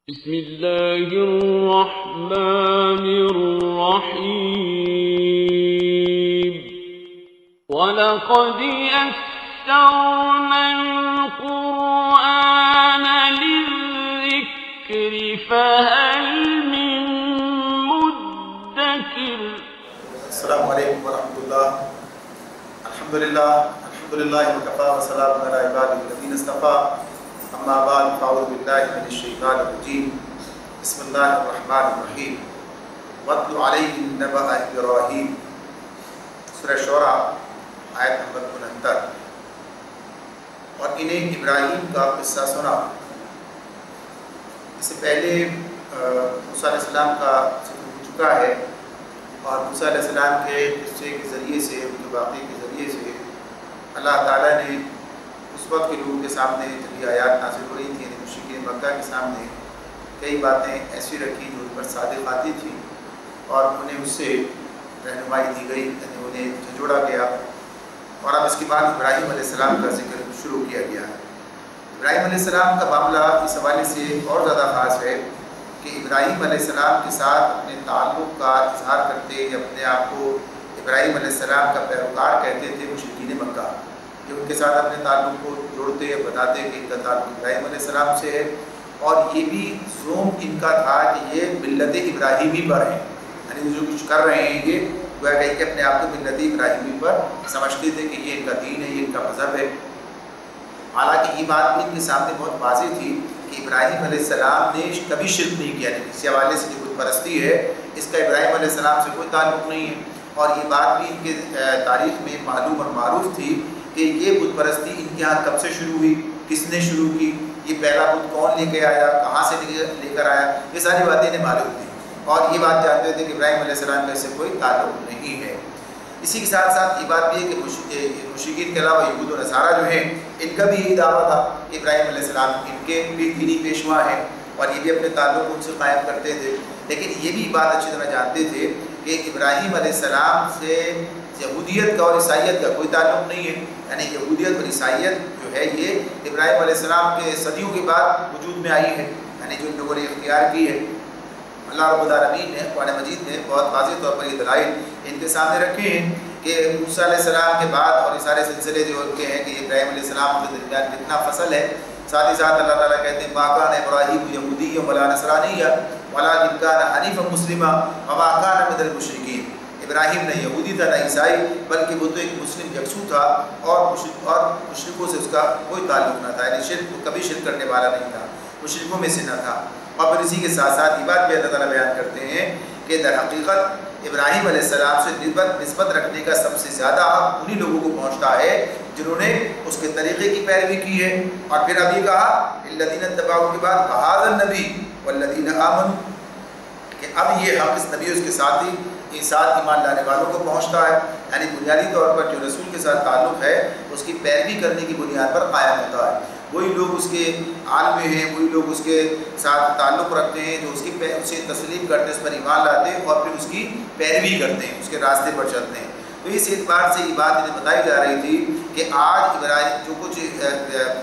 بسم الله الرحمن الرحيم ولقد يسرنا القرآن للذكر فهل من مدكر. السلام عليكم ورحمة الله. الحمد لله وكفى وسلام على عباده الذين اصطفى. اما بعد فاعوذ بالله من الشيطان الرجيم. بسم الله الرحمن الرحيم. واتل عليهم نبأ ابراہیم. سورہ شعراء آیت نمبر 69. اور انہیں ابراہیم کا قصہ سنا. اس سے پہلے موسیٰ علیہ السلام کا ذکر ہو چکا ہے اور موسیٰ علیہ السلام کے قصے کے ذریعے سے، ان کے واقعے کے ذریعے سے اللہ تعالیٰ نے اس وقت کے لوگوں کے سامنے جب یہ آیات نازل ہو رہی تھیں، یعنی مشرکین مکہ کے سامنے کئی باتیں ایسی رکھی جو ان پر صادق آتی تھیں اور انہیں اس سے رہنمائی دی گئی، یعنی انہیں جھنجھوڑا گیا. اور اب اس کے بعد ابراہیم علیہ السلام کا ذکر شروع کیا گیا ہے. ابراہیم علیہ السلام کا معاملہ اس حوالے سے اور زیادہ خاص ہے کہ ابراہیم علیہ السلام کے ساتھ اپنے تعلق کا اظہار کرتے یا اپنے آپ کو ابراہیم علیہ السلام کا پیروکار کہتے تھے مشرکین مکہ. یہ ان کے ساتھ اپنے تعلق کو جوڑتے یا بتاتے کہ ان کا تعلق ابراہیم علیہ السلام سے ہے، اور یہ بھی زوم ان کا تھا کہ یہ ملت ابراہیمی پر ہیں، یعنی جو کچھ کر رہے ہیں یہ گویا کہ اپنے آپ کو ملت ابراہیمی پر سمجھتے تھے کہ یہ ان کا دین ہے، یہ ان کا مذہب ہے. حالانکہ یہ بات بھی ان کے سامنے بہت واضح تھی کہ ابراہیم علیہ السلام نے کبھی شرک نہیں کیا. کسی حوالے سے جو بت پرستی ہے اس کا ابراہیم علیہ السلام سے کوئی تعلق نہیں ہے. اور یہ بات بھی ان کے تاریخ میں معلوم اور معروف تھی کہ یہ بت پرستی ان کے ہاں کب سے شروع ہوئی، کس نے شروع کی، یہ پہلا بت کون لے کے آیا، کہاں سے لے کر آیا، یہ ساری باتیں انہیں معلوم تھیں اور یہ بات جانتے تھے کہ ابراہیم علیہ السلام کا اس سے کوئی تعلق نہیں ہے. اسی کے ساتھ ساتھ یہ بات بھی ہے کہ مشرکین کے علاوہ یہود و نصارہ جو ہیں ان کا بھی یہی دعویٰ تھا کہ ابراہیم علیہ السلام ان کے بھی دینی پیشوا ہیں اور یہ بھی اپنے تعلق ان سے قائم کرتے تھے. لیکن یہ بھی بات اچھی طرح جانتے تھے کہ ابراہیم علیہ السلام سے یہودیت کا اور عیسائیت کا کوئی تعلق نہیں ہے. یعنی یہودیت اور عیسائیت جو ہے یہ ابراہیم علیہ السلام کے صدیوں کے بعد وجود میں آئی ہے، یعنی جو ان لوگوں نے اختیار کی ہے. اللہ رب العالمین نے قرآن مجید میں بہت واضح طور پر یہ دلائل ان کے سامنے رکھے ہیں کہ موسیٰ علیہ السلام کے بعد اور یہ سارے سلسلے جو ان کے ہیں کہ ابراہیم علیہ السلام کے درمیان کتنا فصل ہے. ساتھ ہی ساتھ اللہ تعالیٰ کہتے ہیں ما کان ابراہیم یہودیا ولا نصرانیا ولکن کان حنیفا مسلما وما کان من المشرکین. ابراہیم نہ یہودی تھا نہ عیسائی، بلکہ وہ تو ایک مسلم یکسو تھا اور مشرکوں سے اس کا کوئی تعلق نہ تھا، یعنی شرک کبھی شرک کرنے والا نہیں تھا، مشرکوں میں سے نہ تھا. اور پھر اسی کے ساتھ ساتھ یہ بات بھی اللہ تعالیٰ بیان کرتے ہیں کہ در حقیقت ابراہیم علیہ السلام سے نسبت رکھنے کا سب سے زیادہ حق انہی لوگوں کو پہنچتا ہے جنہوں نے اس کے طریقے کی پیروی کی ہے. اور پھر ابھی کہا الذین اتبعوا کے بعد وہذا النبی والذین آمنوا، کہ اب یہ حق اس نبی اس کے ساتھ ایمان لانے والوں کو پہنچتا ہے. یعنی بنیادی طور پر جو رسول کے ساتھ تعلق ہے اس کی پیروی کرنے کی بنیاد پر قائم ہوتا ہے. وہی لوگ اس کے عالم میں ہیں، وہی لوگ اس کے ساتھ تعلق رکھتے ہیں جو اسے تسلیم کرتے ہیں، اس پر ایمان لاتے ہیں اور پھر اس کی پیروی کرتے ہیں، اس کے راستے پر چلتے ہیں. تو اس اعتبار سے یہ بات انہیں بتائی جا رہی تھی کہ آج ابراہیم جو کچھ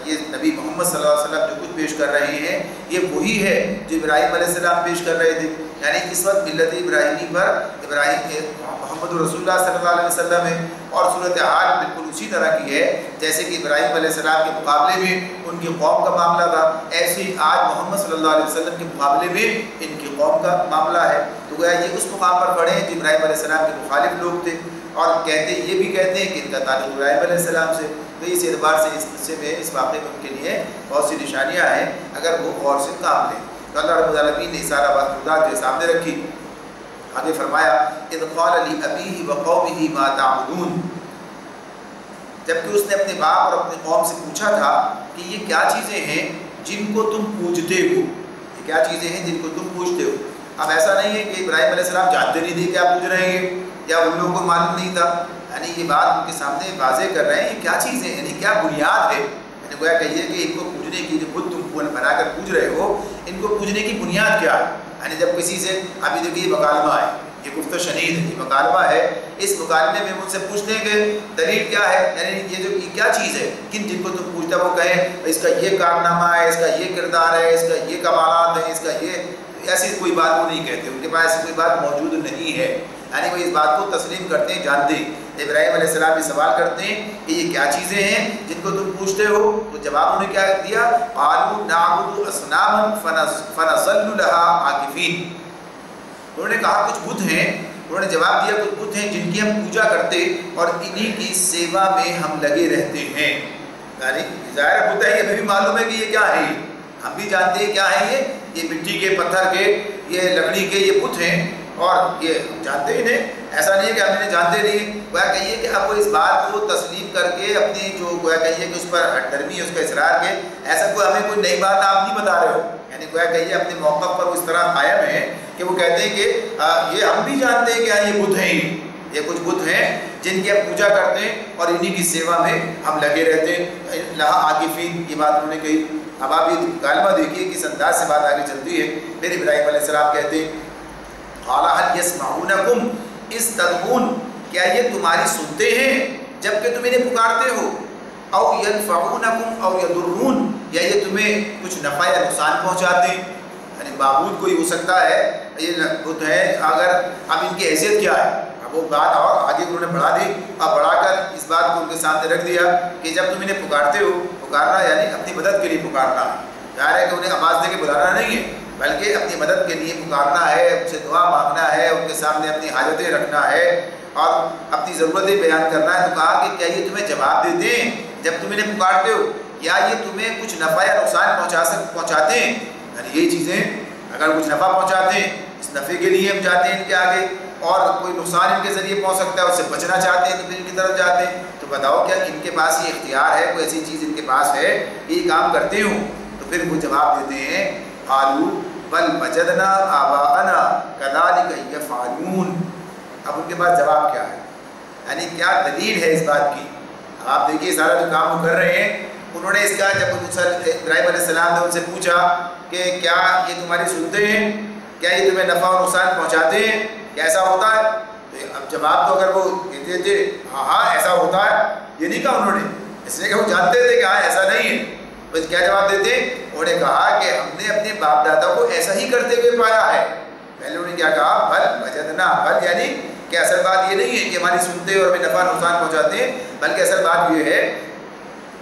یہ نبی محمد صلی اللہ علیہ وسلم جو کچھ پیش کر رہے ہیں یہ وہی ہے جو ابراہیم علیہ السلام پیش کر رہے تھے. یعنی اس وقت ملت ابراہیمی پر ابراہیم محمد رسول اللہ صلی اللہ علیہ وسلم ہے اور صورتحال بالکل اسی طرح کی ہے جیسے کہ ابراہیم علیہ السلام کے مقابلے میں ان کی قوم کا معاملہ تھا، ایسے ہی آج محمد صلی اللہ علیہ وسلم کے مقابلے میں ان کی قوم کا معاملہ ہے. تو گویا یہ اس مقام پر کھڑے ہیں جو ابراہیم علیہ السلام کے مخالف لوگ تھے اور یہ بھی کہتے ہیں کہ ان کا تعلق ابراہیم علیہ السلام سے. تو اس اعتبار سے اس قصے میں اس واقعے میں ان کے لیے بہت سی نشانیاں ہیں اگر وہ غور سے کام لیں. تو اللہ رب العالمین نے سارا بات خدا کے سامنے رکھی. آگے فرمایا اذ قال لأبیہ وقومہ ما تعبدون، جبکہ اس نے اپنے باپ اور اپنے قوم سے پوچھا تھا کہ یہ کیا چیزیں ہیں جن کو تم پوجتے ہو، یہ کیا چیزیں ہیں جن کو تم پوجتے ہو. اب ایسا نہیں ہے کہ ابراہیم علیہ السلام جانتے نہیں تھے کیا پوج رہے ہیں یا ان لوگوں کو معلوم نہیں تھا، یعنی یہ بات ان کے سامنے واضح کر رہے ہیں یہ کیا چیزیں ہیں، یعنی کیا بنیاد ہے. یعنی گویا کہیے کہ ان کو پوجنے کی جو خود تم بنا کر پوج رہے ہو ان کو پوجنے کی بنیاد کیا ہے. یعنی جب کسی سے ابھی دیکھیے مکالمہ ہے، یہ گفتہ شنید ہے، یہ مکالمہ ہے، اس مکالمے میں ان سے پوچھتے ہیں کہ دلیل کیا ہے، یعنی یہ جو کیا چیز ہے جن کو تم پوچھتے وہ کہیں اس کا یہ کارنامہ ہے، اس کا یہ کردار ہے، اس کا یہ کمالات ہیں، اس کا ایسی کوئی بات وہ نہیں کہتے، ان کے پاس ایسی کوئی بات موجود نہیں ہے، یعنی وہ اس بات کو تسلیم کرتے ہیں، جانتے ہیں۔ ابراہیم علیہ السلام بھی سوال کرتے ہیں کہ یہ کیا چیزیں ہیں جن کو تم پوچھتے ہو؟ تو جواب انہوں نے کیا دیا؟ قالوا نعبد اصناما فنظل لها عاکفین۔ انہوں نے کہا کچھ بت ہیں، انہوں نے جواب دیا کچھ بت ہیں جن کی ہم پوجا کرتے اور انہی کی سیوا میں ہم لگے رہتے ہیں۔ یعنی ظاہر بت ہے، یہ بھی معلوم ہے کہ یہ کیا ہے، ہم بھی جانتے ہیں کیا ہے، یہ مٹی کے، پتھر کے، یہ لکڑی کے یہ بت ہیں اور یہ جانتے ہی نہیں، ایسا نہیں ہے کہ ہم انہیں جانتے نہیں۔ گویا کہیے کہ اب وہ اس بات کو تسلیم کر کے اپنی جو گویا کہیے کہ اس پر ہٹ درمی ہے، اس کا اصرار ہے، ایسا کوئی ہمیں کوئی نئی بات آپ نہیں بتا رہے ہو، یعنی گویا کہیے اپنے موقف پر وہ اس طرح قائم ہے کہ وہ کہتے ہیں کہ یہ ہم بھی جانتے ہیں کہ ہاں یہ بت ہیں، یہ کچھ بت ہیں جن کی ہم پوجا کرتے ہیں اور انہی کی سیوا میں ہم لگے رہتے ہیں، لہا عاکفین، یہ بات انہوں نے کہی۔ اب آپ یہ کلمہ دیکھیے کس انداز سے بات آگے چلتی ہے۔ پھر ابراہیم علیہ السلام کہتے ہیں قال هل يسمعونكم اذ تدعون، کیا یہ تمہاری سنتے ہیں جب کہ تم انہیں پکارتے ہو؟ او ينفعونكم او يضرون، یا یہ تمہیں کچھ نفع یا نقصان پہنچاتے ہیں؟ یعنی معبود کوئی ہو سکتا ہے، یہ بت ہے، اگر اب ان کی حیثیت کیا ہے؟ اب وہ بات اور آگے انہوں نے بڑھا دی، اب بڑھا کر اس بات کو ان کے سامنے رکھ دیا کہ جب تم انہیں پکارتے ہو، پکارنا یعنی اپنی مدد کے لیے پکارنا ہے، ظاہر ہے کہ انہیں آواز دے کے بلانا نہیں ہے بلکہ اپنی مدد کے لیے پکارنا ہے، ان سے دعا مانگنا ہے، ان کے سامنے اپنی حاجتیں رکھنا ہے اور اپنی ضرورتیں بیان کرنا ہے۔ تو کہا کہ کیا یہ تمہیں جواب دیتے ہیں جب تم انہیں پکارتے ہو، یا یہ تمہیں کچھ نفع یا نقصان پہنچاتے ہیں؟ یعنی یہی چیزیں اگر کچھ نفع پہنچاتے ہیں، اس نفع کے لیے ہم جاتے ہیں ان کے آگے، اور کوئی نقصان ان کے ذریعے پہنچ سکتا ہے، اس سے بچنا چاہتے ہیں تو پھر ان کی طرف جاتے ہیں۔ تو بتاؤ کیا ان کے پاس یہ اختیار ہے، کوئی ایسی چیز ان کے پاس ہے کہ یہ کام کرتے ہوں؟ تو پھر وہ جواب دیتے ہیں قالوا بل وجدنا آباءنا كذلك يفعلون۔ اب ان کے پاس جواب کیا ہے، یعنی کیا دلیل ہے اس بات کی؟ آپ دیکھیے سارا جو کام وہ کر رہے ہیں، انہوں نے اس کا جب ابراہیم علیہ السلام نے ان سے پوچھا کہ کیا یہ تمہاری سنتے ہیں، کیا یہ تمہیں نفع و نقصان پہنچاتے ہیں، کیا ایسا ہوتا ہے؟ اب جواب تو اگر وہ کہتے تھے ہاں ہاں ایسا ہوتا ہے، یہ نہیں کہا انہوں نے، اس لیے کہ وہ جانتے تھے کہ ہاں ایسا نہیں ہے، بس کیا جواب دیتے؟ انہوں نے کہا کہ ہم نے اپنے باپ دادا کو ایسا ہی کرتے ہوئے پایا ہے۔ پہلے انہوں نے کیا کہا؟ بل وجدنا، بل یعنی کہ اصل بات یہ نہیں ہے کہ ہماری سنتے اور ہمیں نفع نقصان پہنچاتے ہیں، بلکہ اصل بات یہ ہے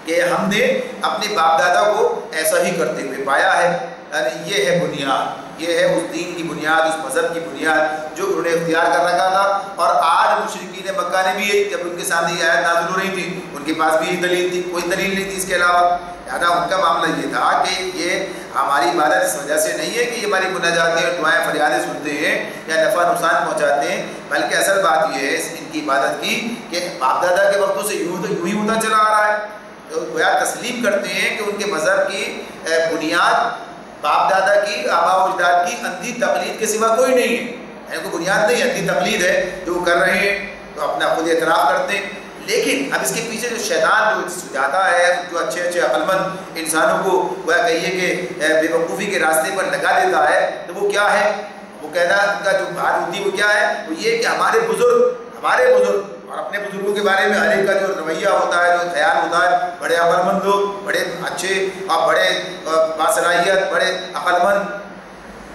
کہ ہم نے اپنے باپ دادا کو ایسا ہی کرتے ہوئے پایا ہے۔ یعنی یہ ہے بنیاد، یہ ہے اس دین کی بنیاد، اس مذہب کی بنیاد جو انہوں نے اختیار کر رکھا تھا۔ اور آج مشرکین مکہ نے بھی جب ان کے سامنے یہ آیت نازل ہو رہی تھی، ان کے پاس بھی یہ دلیل تھی، کوئی دلیل نہیں تھی اس کے علاوہ۔ لہٰذا ان کا معاملہ یہ تھا کہ یہ ہماری عبادت اس وجہ سے نہیں ہے کہ یہ ہماری مناجاتیں اور دعائیں فریادیں سنتے ہیں یا نفع نقصان پہنچاتے ہیں، بلکہ اصل بات یہ ہے ان کی عبادت کی کہ باپ دادا کے وقتوں سے یوں ہی ہوتا چلا آ رہا ہے۔ تو گویا تسلیم کرتے ہیں کہ ان کے مذہب کی بنیاد باپ دادا کی، آبا و اجداد کی اندھی تقلید کے سوا کوئی نہیں ہے، یعنی کوئی بنیاد نہیں ہے، اندھی تقلید ہے جو وہ کر رہے ہیں، تو اپنا خود اعتراف کرتے ہیں۔ لیکن اب اس کے پیچھے جو شیطان جو سجاتا ہے، جو اچھے اچھے عقل مند انسانوں کو گویا کہیے کہ بے وقوفی کے راستے پر لگا دیتا ہے، تو وہ کیا ہے؟ وہ کہنا ان کا جو بات ہوتی ہے وہ کیا ہے؟ وہ یہ کہ ہمارے بزرگ اور اپنے بزرگوں کے بارے میں ہر ایک کا جو رویہ ہوتا ہے، جو خیال ہوتا ہے، بڑے عقل مند لوگ، بڑے اچھے اور بڑے باصلاحیت، بڑے عقل مند،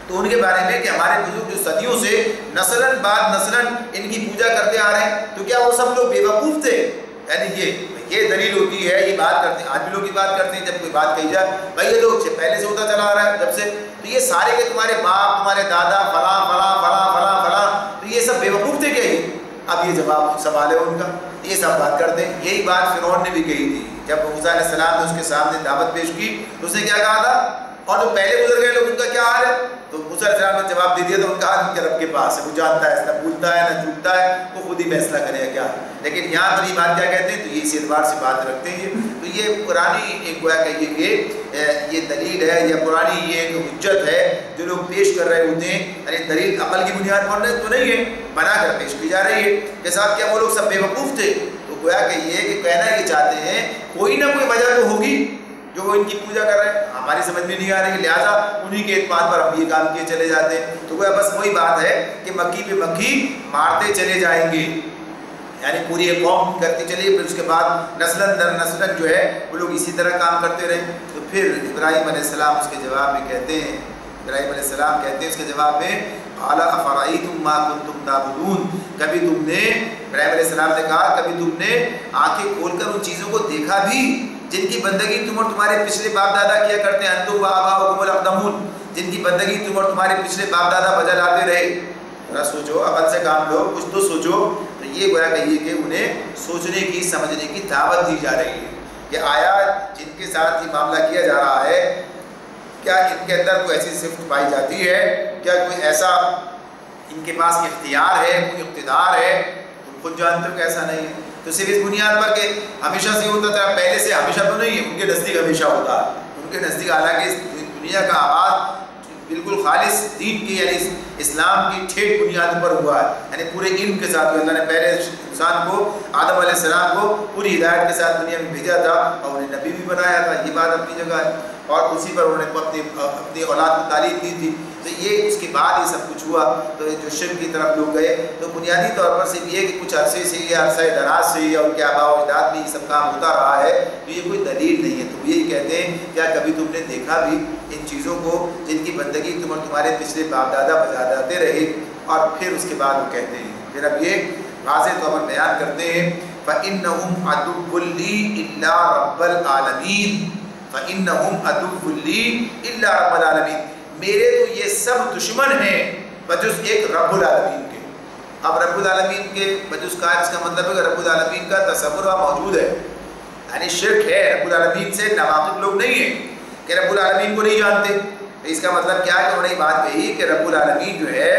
تو ان کے بارے میں کہ ہمارے بزرگ جو صدیوں سے نسلاً بعد نسلاً ان کی پوجا کرتے آ رہے ہیں، تو کیا وہ سب لوگ بے وقوف تھے؟ یعنی یہ دلیل ہوتی ہے، یہ بات کرتے ہیں، آج بھی لوگ یہ بات کرتے ہیں جب کوئی بات کہی جائے بھائی یہ تو پہلے سے ہوتا چلا آ رہا ہے جب سے، تو یہ سارے کہ تمہارے باپ، تمہارے دادا، فلاں فلاں فلاں فلاں فلاں، تو یہ سب بے وقوف تھے کیا؟ یہ اب یہ جواب سوال ہے ان کا، یہ سب بات کرتے ہیں۔ یہی بات فرعون نے بھی کہی تھی جب موسیٰ علیہ السلام نے اس کے سامنے دعوت پیش کی، تو اس نے کیا کہا تھا؟ اور جو پہلے گزر گئے لوگ ان کا کیا حال ہے؟ تو موسیٰ علیہ السلام نے جواب دے دیا تو ان کا حال ان کے رب کے پاس ہے، وہ جانتا ہے، نہ بھولتا ہے نہ چوکتا ہے، وہ خود ہی فیصلہ کرے گا کیا۔ لیکن یہاں پر یہ بات کیا کہتے ہیں؟ تو یہ اسی اعتبار سے بات رکھتے ہیں۔ تو یہ پرانی ایک گویا کہیے کہ یہ دلیل ہے یا پرانی یہ ایک حجت ہے جو لوگ پیش کر رہے ہوتے ہیں، یعنی دلیل عقل کی بنیاد پر تو نہیں ہے، بنا کر پیش کی جا رہی ہے کہ صاحب کیا وہ لوگ سب بے وقوف تھے؟ تو گویا کہ یہ کہ کہنا یہ چاہتے ہیں کوئی نہ کوئی وجہ تو ہوگی جو وہ ان کی پوجا کر رہے ہیں، ہماری سمجھ میں نہیں آ رہی، لہٰذا انہی کے اعتماد پر ہم یہ کام کیے چلے جاتے ہیں۔ تو گویا بس وہی بات ہے کہ مکھی پہ مکھی مارتے چلے جائیں گے، یعنی پوری ایک قوم کرتی چلی، پھر اس کے بعد نسلاً در نسلاً جو ہے وہ لوگ اسی طرح کام کرتے رہے۔ تو پھر ابراہیم علیہ السلام اس کے جواب میں کہتے ہیں ابراہیم علیہ السلام کہتے ہیں اس کے جواب میں قال افرأیتم ما کنتم تعبدون، کبھی تم نے، ابراہیم علیہ السلام نے کہا کبھی تم نے آنکھیں کھول کر ان چیزوں کو دیکھا بھی جن کی بندگی تم اور تمہارے پچھلے باپ دادا کیا کرتے ہیں، انتم وآباؤکم الاقدمون، جن کی بندگی تم اور تمہارے پچھلے باپ دادا بجا لاتے رہے۔ ذرا سوچو، عقل سے کام لو، کچھ تو سوچو۔ تو یہ گویا کہیے کہ انہیں سوچنے کی، سمجھنے کی دعوت دی جا رہی ہے کہ آیا جن کے ساتھ یہ معاملہ کیا جا رہا ہے کیا ان کے اندر کوئی ایسی صفت پائی جاتی ہے، کیا کوئی ایسا ان کے پاس اختیار ہے، کوئی اقتدار ہے؟ تم خود جانتے ہو کہ ایسا نہیں ہے۔ تو صرف اس بنیاد پر کہ ہمیشہ سے ہوتا تھا، پہلے سے ہمیشہ تو نہیں ہے، ان کے نزدیک ہمیشہ ہوتا ہے۔ ان کے نزدیک حالانکہ اس دنیا کا آغاز بالکل خالص دین کی یعنی اسلام کی ٹھیک بنیاد پر ہوا ہے، یعنی پورے علم کے ساتھ اللہ نے پہلے انسان کو، آدم علیہ السلام کو پوری ہدایت کے ساتھ دنیا میں بھیجا تھا اور انہیں نبی بھی بنایا تھا، یہ بات اپنی جگہ ہے، اور اسی پر انہوں نے اپنی اولاد کو تعلیم دی تھی۔ تو یہ اس کے بعد یہ سب کچھ ہوا، تو جو شرک کی طرف لوگ گئے، تو بنیادی طور پر صرف یہ کہ کچھ عرصے سے یا عرصہ دراز سے یا ان کے آباء و اجداد میں یہ سب کام ہوتا رہا ہے، تو یہ کوئی دلیل نہیں ہے۔ تو یہی کہتے ہیں کیا کبھی تم نے دیکھا بھی ان چیزوں کو جن کی بندگی تم اور تمہارے پچھلے باپ دادا بجا جاتے رہے؟ اور پھر اس کے بعد وہ کہتے ہیں، پھر اب یہ واضح طور پر بیان کرتے ہیں فَإِنَّهُمْ عَدُوٌّ لِّي إِلَّا رَبَّ الْعَالَمِينَ، فَإِنَّهُمْ عَدُوٌّ لِّي إِلَّا رَبَّ الْعَالَمِينَ، میرے تو یہ سب دشمن ہیں بجز ایک رب العالمین کے۔ اب رب العالمین کے بجز کا اس کا مطلب ہے کہ رب العالمین کا تصور موجود ہے، یعنی شرک ہے، رب العالمین سے ناواقف لوگ نہیں ہیں کہ رب العالمین کو نہیں جانتے۔ تو اس کا مطلب کیا ہے کہ انہوں نے بات کہی کہ رب العالمین جو ہے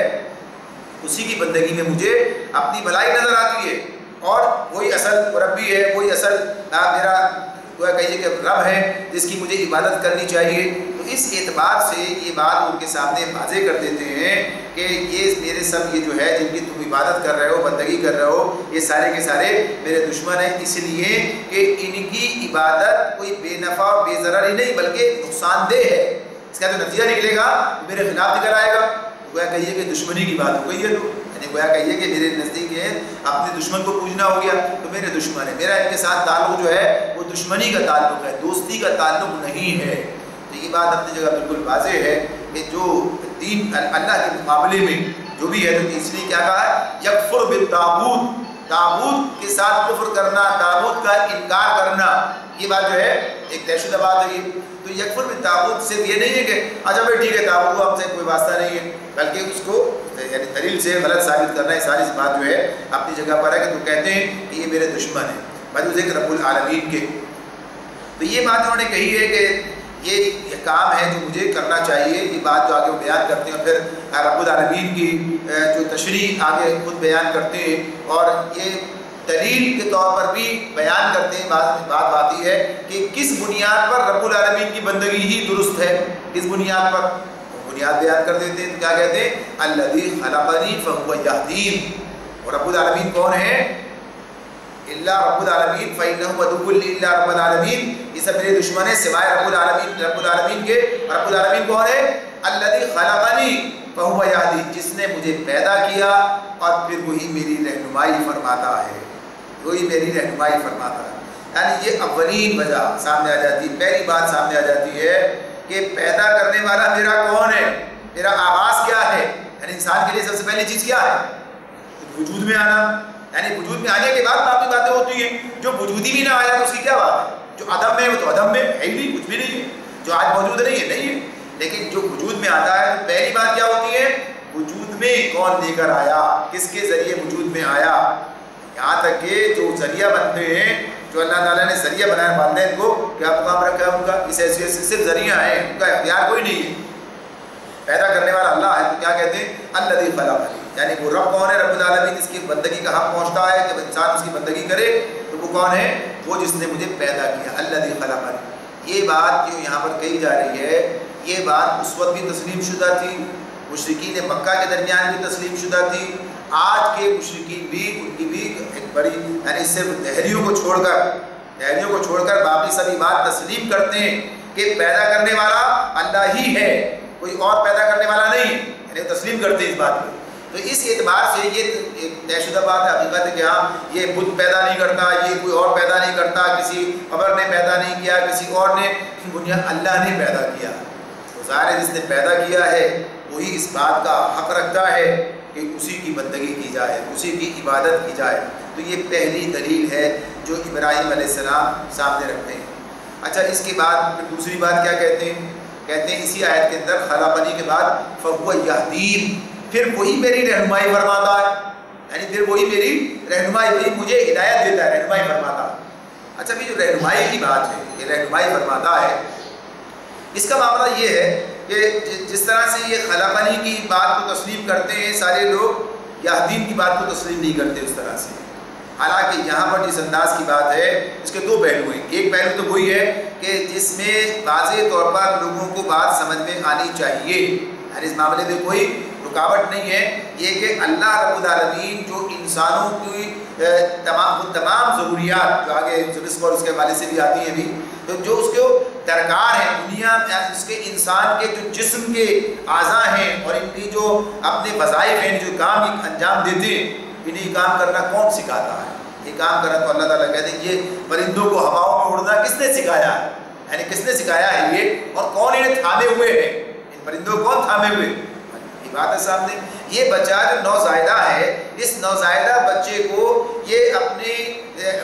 اسی کی بندگی میں مجھے اپنی بھلائی نظر آتی ہے، اور وہی اصل ربی ہے، وہی اصل میرا کہیے کہ رب ہے جس کی مجھے عبادت کرنی چاہیے۔ تو اس اعتبار سے یہ بات ان کے سامنے واضح کر دیتے ہیں کہ یہ میرے سب یہ جو ہے جن کی تم عبادت کر رہے ہو، بندگی کر رہے ہو، یہ سارے کے سارے میرے دشمن ہیں، اس لیے کہ ان کی عبادت کوئی بے نفع اور بے ضرر ہی نہیں بلکہ نقصان دہ ہے۔ اس کا جو نتیجہ نکلے گا میرے خلاف نکل آئے گا۔ گویا کہیے کہ دشمنی کی بات ہو گئی ہے، تو یعنی گویا کہیے کہ میرے نزدیک ہے اپنے دشمن کو پوجنا ہو گیا، تو میرے دشمن ہے، میرا ان کے ساتھ تعلق جو ہے وہ دشمنی کا تعلق ہے، دوستی کا تعلق نہیں ہے۔ تو یہ بات اپنی جگہ بالکل واضح ہے کہ جو دین اللہ کے مقابلے میں جو بھی ہے، تو اس لیے کیا کہا ہے یکفر بالتاغوت، تاغوت کے ساتھ کفر کرنا، تاغوت کا انکار کرنا، یہ بات جو ہے ایک طے شدہ بات ہے۔ تو یکفر بالتاغوت صرف یہ نہیں ہے کہ اچھا بھائی ٹھیک ہے تاغوت کو ہم سے کوئی واسطہ نہیں ہے، بلکہ اس کو یعنی دلیل سے غلط ثابت کرنا ہے، ساری بات جو ہے اپنی جگہ پر ہے کہ تو کہتے ہیں کہ یہ میرے دشمن ہیں بجز ایک رب العالمین کے۔ تو یہ بات انہوں نے کہی ہے کہ یہ کام ہے جو مجھے کرنا چاہیے، یہ بات جو آگے وہ بیان کرتے ہیں، اور پھر رب العالمین کی جو تشریح آگے خود بیان کرتے ہیں، اور یہ دلیل کے طور پر بھی بیان کرتے ہیں۔ بات آتی ہے کہ کس بنیاد پر رب العالمین کی بندگی ہی درست ہے، کس بنیاد پر بنیاد بیان کر دیتے ہیں۔ تو کیا کہتے ہیں الذی خلقنی فہو یہدین، اور رب العالمین کون ہے؟ الا رب العالمین فإنہ عدو لی الا رب العالمین، یہ سب میرے دشمن ہیں سوائے رب العالمین کے۔ رب العالمین کون ہے؟ الذی خلقنی فہو یہدین، جس نے مجھے پیدا کیا اور پھر وہی میری رہنمائی فرماتا ہے، وہی میری رہنمائی فرماتا ہے۔ یعنی یہ اولین وجہ سامنے آ جاتی ہے، پہلی بات سامنے آ جاتی ہے کہ پیدا کرنے والا میرا کون ہے، میرا آغاز کیا ہے، یعنی انسان کے لیے سب سے پہلی چیز کیا ہے؟ وجود میں آنا، یعنی وجود میں آنے کے بعد باقی باتیں ہوتی ہیں۔ جو وجود ہی بھی نہ آیا تو اس کی کیا بات ہے؟ جو عدم میں وہ تو عدم میں ہے ہی نہیں، کچھ بھی نہیں ہے، جو آج موجود نہیں ہے۔ لیکن جو وجود میں آتا ہے تو پہلی بات کیا ہوتی ہے؟ وجود میں کون لے کر آیا، کس کے ذریعے وجود میں آیا۔ یہاں تک کہ جو ذریعہ بنتے ہیں، جو اللہ تعالیٰ نے ذریعہ بنایا والدین کو، کیا مقام رکھا ہے ان کا؟ اس حیثیت سے صرف ذریعہ ہے، ان کا اختیار کوئی نہیں ہے۔ پیدا کرنے والا اللہ ہے، تو کیا کہتے ہیں الذی خلقنی، یعنی وہ رب کون ہے؟ رب العالمین، اس کی بندگی کا حق پہنچتا ہے کہ انسان اس کی بندگی کرے، تو وہ کون ہے؟ وہ جس نے مجھے پیدا کیا، الذی خلقنی۔ یہ بات جو یہاں پر کہی جا رہی ہے، یہ بات اس وقت بھی تسلیم شدہ تھی، مشرکین مکہ کے درمیان بھی تسلیم شدہ تھی، آج کے مشرکین بھی، ان کی بھی ایک بڑی یعنی صرف دہریوں کو چھوڑ کر باقی سبھی بات تسلیم کرتے ہیں کہ پیدا کرنے والا اللہ ہی ہے، کوئی اور پیدا کرنے والا نہیں، یعنی تسلیم کرتے ہیں اس بات کو۔ تو اس اعتبار سے یہ ایک طے شدہ بات ہے، حقیقت ہے کہ ہاں یہ بت پیدا نہیں کرتا، یہ کوئی اور پیدا نہیں کرتا، کسی قبر نے پیدا نہیں کیا، کسی اور نے، اللہ نے پیدا کیا۔ ظاہر ہے جس نے پیدا کیا ہے وہی اس بات کا حق رکھتا ہے کہ اسی کی بندگی کی جائے، اسی کی عبادت کی جائے۔ تو یہ پہلی دلیل ہے جو ابراہیم علیہ السلام سامنے رکھتے ہیں۔ اچھا، اس کے بعد پھر دوسری بات کیا کہتے ہیں؟ کہتے ہیں اسی آیت کے اندر خلقنی کے بعد فَهُوَ يَهْدِينِ، پھر وہی میری رہنمائی فرماتا ہے، یعنی پھر وہی میری رہنمائی، وہی مجھے ہدایت دیتا ہے، رہنمائی فرماتا ہے۔ اچھا بھی جو رہنمائی کی بات ہے، یہ رہنمائی فرماتا ہے، اس کا معاملہ یہ ہے کہ جس طرح سے یہ خلقنی کی بات کو تسلیم کرتے ہیں سارے لوگ، یہدین کی بات کو تسلیم نہیں کرتے اس طرح سے۔ حالانکہ یہاں پر جس انداز کی بات ہے اس کے دو پہلو ہیں۔ ایک پہلو تو وہی ہے کہ جس میں واضح طور پر لوگوں کو بات سمجھ میں آنی چاہیے، یعنی اس معاملے میں کوئی رکاوٹ نہیں ہے، یہ کہ اللہ رب العالمین جو انسانوں کی تمام ضروریات جو آگے رزق اور اس کے حوالے سے بھی آتی ہیں بھی، تو جو اس کو درکار ہے دنیا میں، اس کے انسان کے جو جسم کے اعضاء ہیں اور ان کی جو اپنے وظائف ہیں، جو کام انجام دیتے ہیں، انہیں کام کرنا کون سکھاتا ہے؟ یہ کام کرنا تو اللہ تعالیٰ کہتے ہیں یہ پرندوں کو ہواؤں میں اڑنا کس نے سکھایا ہے، یعنی کس نے سکھایا ہے یہ، اور کون انہیں تھامے ہوئے ہیں، ان پرندوں کو کون تھامے ہوئے؟ یہ بات ہے سامنے۔ یہ بچہ جو نوزائیدہ ہے، اس نوزائیدہ بچے کو یہ اپنی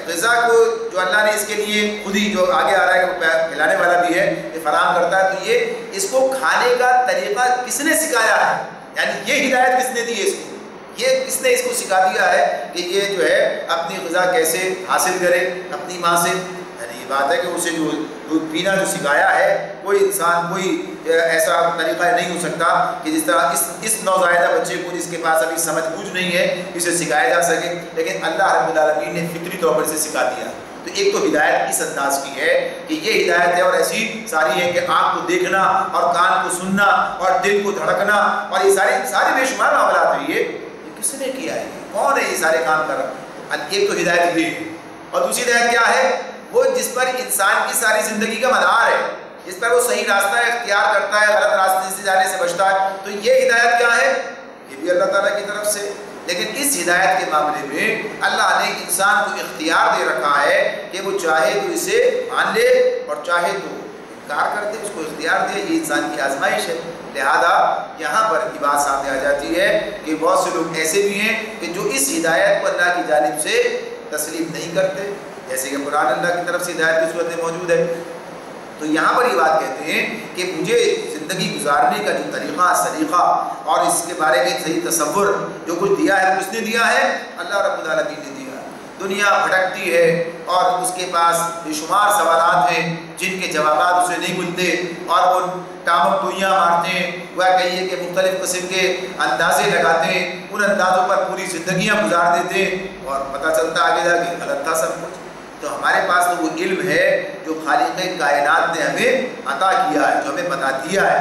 غذا کو جو اللہ نے اس کے لیے خود ہی جو آگے آ رہا ہے کہ کھلانے والا بھی ہے، یہ فراہم کرتا ہے، تو یہ اس کو کھانے کا طریقہ کس نے سکھایا ہے؟ یعنی یہ ہدایت کس نے دی ہے اس کو؟ یہ کس نے اس کو سکھا دیا ہے کہ یہ جو ہے اپنی غذا کیسے حاصل کرے اپنی ماں سے؟ یعنی یہ بات ہے کہ اسے جو دودھ پینا جو سکھایا ہے، کوئی انسان کوئی ایسا طریقہ نہیں ہو سکتا کہ جس طرح اس نوزائیدہ بچے کو جس کے پاس ابھی سمجھ بوجھ نہیں ہے اسے سکھایا جا سکے، لیکن اللہ رب العالمین نے فطری طور پر اسے سکھا دیا۔ تو ایک تو ہدایت اس انداز کی ہے کہ یہ ہدایت ہے، اور ایسی ساری ہے کہ آنکھ کو دیکھنا اور کان کو سننا اور دل کو دھڑکنا اور یہ سارے بے شمار معاملات ہیں، یہ کس نے کیا ہے؟ کون ہے یہ سارے کام کر رہا؟ ایک تو ہدایت یہ ہے، اور دوسری ہدایت کیا ہے؟ وہ جس پر انسان کی ساری زندگی کا مدار ہے، جس پر وہ صحیح راستہ اختیار کرتا ہے، غلط راستے سے جانے سے بچتا ہے، تو یہ ہدایت کیا ہے؟ یہ بھی اللہ تعالیٰ کی طرف سے۔ لیکن اس ہدایت کے معاملے میں اللہ نے انسان کو اختیار دے رکھا ہے کہ وہ چاہے تو اسے مان لے اور چاہے تو انکار کر دے، اس کو اختیار دے، یہ انسان کی آزمائش ہے۔ لہذا یہاں پر یہ بات سامنے آ جاتی ہے کہ بہت سے لوگ ایسے بھی ہیں کہ جو اس ہدایت کو اللہ کی جانب سے تسلیم نہیں کرتے، جیسے کہ قرآن اللہ کی طرف سے ہدایت کی صورت میں موجود ہے۔ تو یہاں پر یہ بات کہتے ہیں کہ مجھے زندگی گزارنے کا جو طریقہ سلیقہ اور اس کے بارے میں صحیح تصور جو کچھ دیا ہے، کس نے دیا ہے؟ اللہ رب العالمین نے دیا۔ دنیا بھٹکتی ہے اور اس کے پاس بے شمار سوالات ہیں جن کے جوابات اسے نہیں ملتے، اور وہ ٹامک ٹوئیاں مارتے ہیں، وہ کہیے کہ مختلف قسم کے اندازے لگاتے ہیں، ان اندازوں پر پوری زندگیاں گزار دیتے ہیں، اور پتہ چلتا آگے جا کے غلط تھا سب کچھ۔ تو ہمارے پاس تو وہ علم ہے جو خالق کائنات نے ہمیں عطا کیا ہے، جو ہمیں بتا دیا ہے،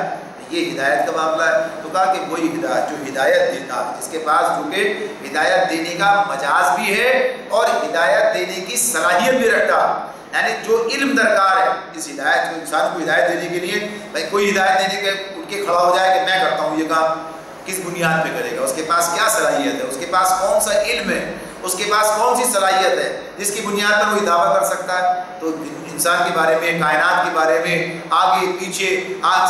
یہ ہدایت کا معاملہ ہے۔ تو کہا کہ وہی ہدایت جو ہدایت دیتا ہے، جس کے پاس جو کہ ہدایت دینے کا مجاز بھی ہے اور ہدایت دینے کی صلاحیت بھی رکھتا ہے، یعنی جو علم درکار ہے اس ہدایت کو، انسان کو ہدایت دینے کے لیے، بھائی کوئی ہدایت دینے کے اٹھ کے کھڑا ہو جائے کہ میں کرتا ہوں یہ کام، کس بنیاد پہ کرے گا؟ اس کے پاس کیا صلاحیت ہے؟ اس کے پاس کون سا علم ہے؟ اس کے پاس کون سی صلاحیت ہے جس کی بنیاد پر وہ دعویٰ کر سکتا ہے؟ تو انسان کے بارے میں، کائنات کے بارے میں، آگے پیچھے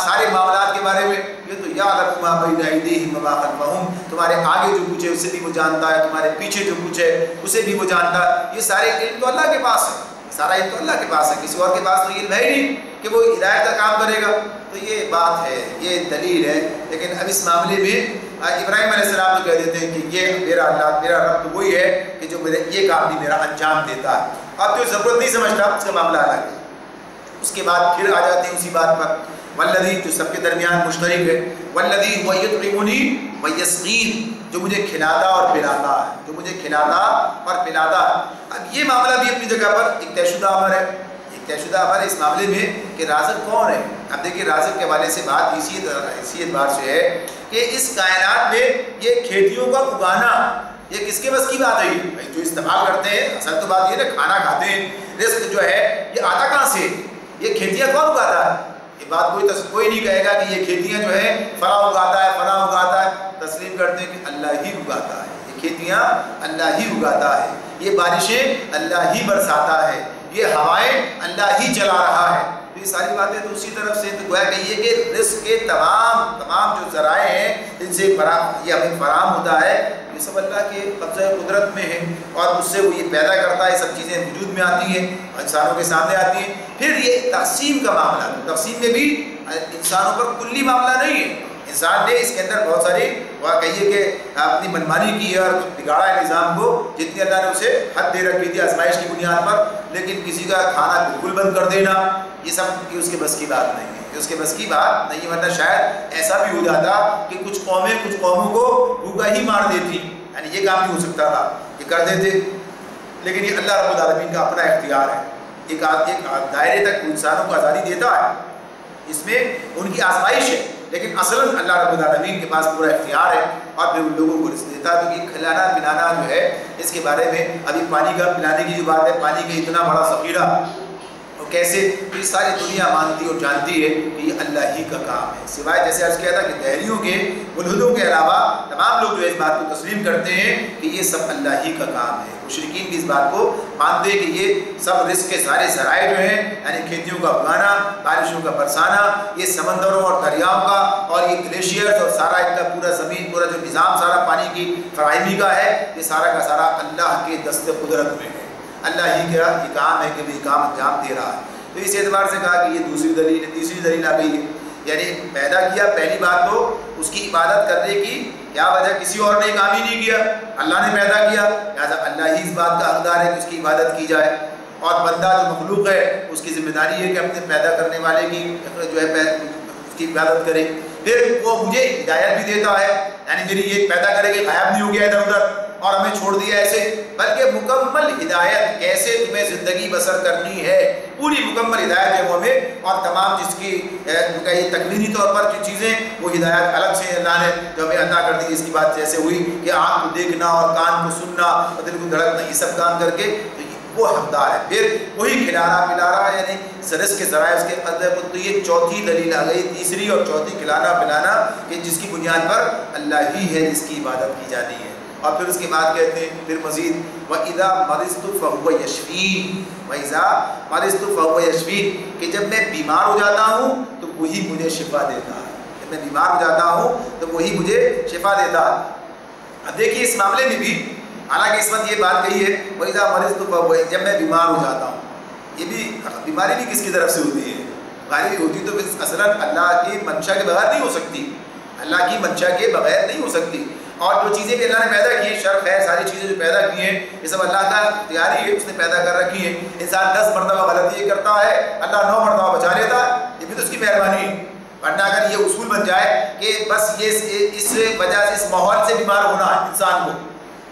سارے معاملات کے بارے میں، یہ تو یعلم ما بین ایدیہم وما خلفہم، تمہارے آگے جو کچھ ہے اسے بھی وہ جانتا ہے، تمہارے پیچھے جو کچھ ہے اسے بھی وہ جانتا ہے۔ یہ سارے علم تو اللہ کے پاس ہے، سارا علم تو اللہ کے پاس ہے، کسی اور کے پاس تو علم ہے ہی نہیں کہ وہ ہدایت کا کام کرے گا۔ تو یہ بات ہے، یہ دلیل ہے۔ لیکن اب اس معاملے میں ابراہیم علیہ السلام تو کہہ دیتے ہیں کہ یہ میرا اللہ، میرا رب تو وہی ہے کہ جو یہ کام بھی میرا انجام دیتا ہے۔ اب جو ضرورت نہیں سمجھتا اس کا معاملہ الگ ہے۔ اس کے بعد پھر آ جاتے ہیں اسی بات پر، والذی جو سب کے درمیان مشترک ہے، والذی هو یطعمنی ویسقین، جو مجھے کھلاتا اور پلاتا ہے، جو مجھے کھلاتا اور پلاتا ہے۔ اب یہ معاملہ بھی اپنی جگہ پر ایک طے شدہ امر ہے، ایک طے شدہ امر ہے اس معاملے میں کہ رازق کون ہے۔ اب دیکھیے رازق کے حوالے سے بات اسی اعتبار سے ہے کہ اس کائنات میں یہ کھیتیوں کا اگانا یہ کس کے بس کی بات ہے؟ جو استعمال کرتے ہیں، اصل تو بات یہ نا کھانا کھاتے ہیں، رزق جو ہے یہ آتا کہاں سے؟ یہ کھیتیاں کون اگاتا ہے؟ یہ بات کوئی نہیں کہے گا کہ یہ کھیتیاں جو ہے فلاں اگاتا ہے، فلاں اگاتا ہے۔ تسلیم کرتے ہیں کہ اللہ ہی اگاتا ہے، یہ کھیتیاں اللہ ہی اگاتا ہے، یہ بارشیں اللہ ہی برساتا ہے، یہ ہوائیں اللہ ہی چلا رہا ہے۔ یہ ساری باتیں تو اسی طرف سے، تو گویا کہیے کہ رزق کے تمام جو ذرائع ہیں جن سے یہ ہمیں فراہم ہوتا ہے، یہ سب اللہ کے قبضہ قدرت میں ہے، اور اس سے وہ یہ پیدا کرتا ہے، سب چیزیں وجود میں آتی ہیں، انسانوں کے سامنے آتی ہیں۔ پھر یہ تقسیم کا معاملہ، تقسیم میں بھی انسانوں پر کلی معاملہ نہیں ہے، انسان نے اس کے اندر بہت ساری کہیے کہ اپنی منمانی کی ہے اور بگاڑا ہے نظام کو، جتنی اللہ نے اسے حد دے رکھی تھی آزمائش کی بنیاد پر، لیکن کسی کا کھانا بالکل بند کر دینا، یہ سب اس کے بس کی بات نہیں ہے، اس کے بس کی بات نہیں ہے، ورنہ شاید ایسا بھی ہو جاتا کہ کچھ قوموں کو بھوکا ہی مار دیتی، یعنی یہ کام نہیں ہو سکتا تھا کہ کر دیتے، لیکن یہ اللہ رب العالمین کا اپنا اختیار ہے، ایک دائرے تک انسانوں کو آزادی دیتا ہے، اس میں ان کی آزمائش ہے، لیکن اصلاً اللہ رب العالمین کے پاس پورا اختیار ہے، اور پھر ان لوگوں کو رزق دیتا ہے۔ تو یہ کھلانا پلانا جو ہے، اس کے بارے میں ابھی پانی کا پلانے کی جو بات ہے، پانی کا اتنا بڑا ذخیرہ اور کیسے، یہ ساری دنیا مانتی اور جانتی ہے کہ یہ اللہ ہی کا کام ہے، سوائے جیسے عرض کیا تھا کہ دہریوں کے ملحدوں کے علاوہ تمام لوگ جو اس بات کو تسلیم کرتے ہیں کہ یہ سب اللہ ہی کا کام ہے۔ مشرکین بھی اس بات کو مانتے ہیں کہ یہ سب رزق کے سارے ذرائع جو ہیں، یعنی کھیتیوں کا اگانا، بارشوں کا برسانا، یہ سمندروں اور دریاؤں کا اور یہ گلیشیئرز اور سارا ان کا پورا زمین، پورا جو نظام سارا پانی کی فراہمی کا ہے، یہ سارا کا سارا اللہ کے دست قدرت میں ہے، اللہ ہی کا یہ کام ہے کہ وہ یہ کام انجام دے رہا ہے۔ تو اس اعتبار سے کہا کہ یہ دوسری دلیل ہے۔ تیسری دلیل آ گئی ہے، یعنی پیدا کیا، پہلی بات تو اس کی عبادت کرنے کی کیا وجہ، کسی اور نے کام ہی نہیں کیا، اللہ نے پیدا کیا، لہٰذا اللہ ہی اس بات کا حقدار ہے کہ اس کی عبادت کی جائے، اور بندہ جو مخلوق ہے اس کی ذمہ داری ہے کہ اپنے پیدا کرنے والے کی جو ہے اس کی عبادت کرے۔ پھر وہ مجھے ہدایت بھی دیتا ہے، یعنی میری یہ پیدا کرے کہ غائب نہیں ہو گیا ادھر ادھر اور ہمیں چھوڑ دیا ایسے، بلکہ مکمل ہدایت کیسے تمہیں زندگی بسر کرنی ہے، پوری مکمل ہدایت ہے وہ ہمیں، اور تمام جس کی یہ تکوینی طور پر جو چیزیں وہ ہدایت الگ سے اللہ نے جو ہمیں عطا کر دی، اس کی بات جیسے ہوئی کہ آنکھ کو دیکھنا اور کان کو سننا اور دل کو دھڑکنا، یہ سب کام کر کے وہ حقدار ہے۔ پھر وہی کھلانا پلانا، یعنی رزق کے ذرائع اس کے قدر، تو یہ چوتھی دلیل آ گئی، تیسری اور چوتھی کھلانا پلانا، کہ جس کی بنیاد پر اللہ ہی ہے جس کی عبادت کی جانی ہے۔ اور پھر اس کے بعد کہتے ہیں پھر مزید وَإِذَا مَرِضْتُ فَهُوَ يَشْفِينِ، وَإِذَا مَرِضْتُ فَهُوَ يَشْفِينِ، کہ جب میں بیمار ہو جاتا ہوں تو وہی مجھے شفا دیتا ہے، جب میں بیمار ہو جاتا ہوں تو وہی مجھے شفا دیتا ہے۔ اب دیکھیے اس معاملے میں بھی حالانکہ اس وقت یہ بات کہی ہے وَإِذَا مَرِضْتُ فَهُوَ، جب میں بیمار ہو جاتا ہوں، یہ بھی بیماری بھی کس کی طرف سے ہوتی ہے، بیماری ہوتی تو اصلاً اللہ کی منشا کے بغیر نہیں ہو سکتی، اللہ کی منشا کے بغیر نہیں ہو سکتی، اور جو چیزیں بھی اللہ نے پیدا کی ہیں، شر خیر ساری چیزیں جو پیدا کی ہیں، یہ سب اللہ کا اختیاری ہے، اس نے پیدا کر رکھی ہیں۔ انسان 10 مرتبہ غلطی کرتا ہے، اللہ 9 مرتبہ بچا لیتا ہے، یہ بھی تو اس کی مہربانی ہے، ورنہ اگر یہ اصول بن جائے کہ بس یہ اس وجہ سے اس ماحول سے بیمار ہونا ہے انسان کو،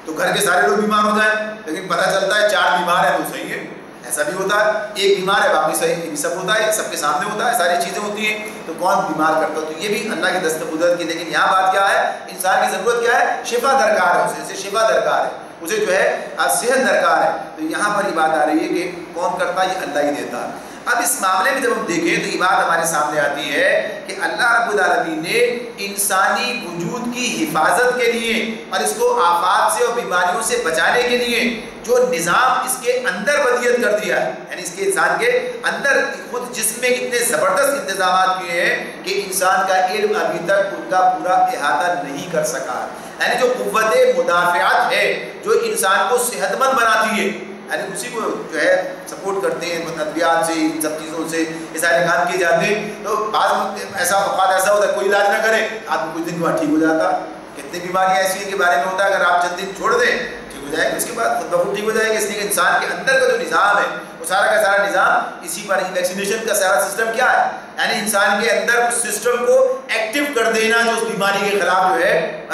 تو گھر کے سارے لوگ بیمار ہو جائیں، لیکن پتہ چلتا ہے 4 بیمار ہیں تو صحیح ہے، ایسا بھی ہوتا ہے، ایک بیمار ہے باقی صحیح، یہ بھی سب ہوتا ہے، سب کے سامنے ہوتا ہے، ساری چیزیں ہوتی ہیں، تو کون بیمار کرتا ہے، تو یہ بھی اللہ کے دست قدرت کی۔ لیکن یہاں بات کیا ہے، انسان کی ضرورت کیا ہے، شفا درکار ہے، اسے شفا درکار ہے، اسے جو ہے صحت درکار ہے، تو یہاں پر یہ بات آ رہی ہے کہ کون کرتا ہے، یہ اللہ ہی دیتا ہے۔ اب اس معاملے میں جب ہم دیکھیں تو یہ بات ہمارے سامنے آتی ہے کہ اللہ رب العالمین نے انسانی وجود کی حفاظت کے لیے اور اس کو آفات سے اور بیماریوں سے بچانے کے لیے جو نظام اس کے اندر بدیت کر دیا ہے، یعنی اس کے انسان کے اندر خود جسم میں اتنے زبردست انتظامات کیے ہیں کہ انسان کا علم ابھی تک ان کا پورا احاطہ نہیں کر سکا، یعنی جو قوت مدافعت ہے جو انسان کو صحت مند بناتی ہے، یعنی اسی کو جو ہے سپورٹ کرتے ہیں، ادویات سے ان سب چیزوں سے یہ سارے کام کیے جاتے ہیں۔ تو بعض ایسا اوقات ایسا ہوتا ہے کوئی علاج نہ کرے، آدمی کچھ دن بعد ٹھیک ہو جاتا، کتنی بیماریاں ایسی ہیں کے بارے میں ہوتا ہے اگر آپ چند دن چھوڑ دیں ٹھیک ہو جائے گا، اس کے بعد خود بخود ٹھیک ہو جائے گا، اس لیے انسان کے اندر کا جو نظام ہے وہ سارا کا سارا نظام اسی پر ہی، ویکسینیشن کا سارا سسٹم کیا ہے، یعنی انسان کے اندر اس سسٹم کو ایکٹیو کر دینا جو اس بیماری کے خلاف جو ہے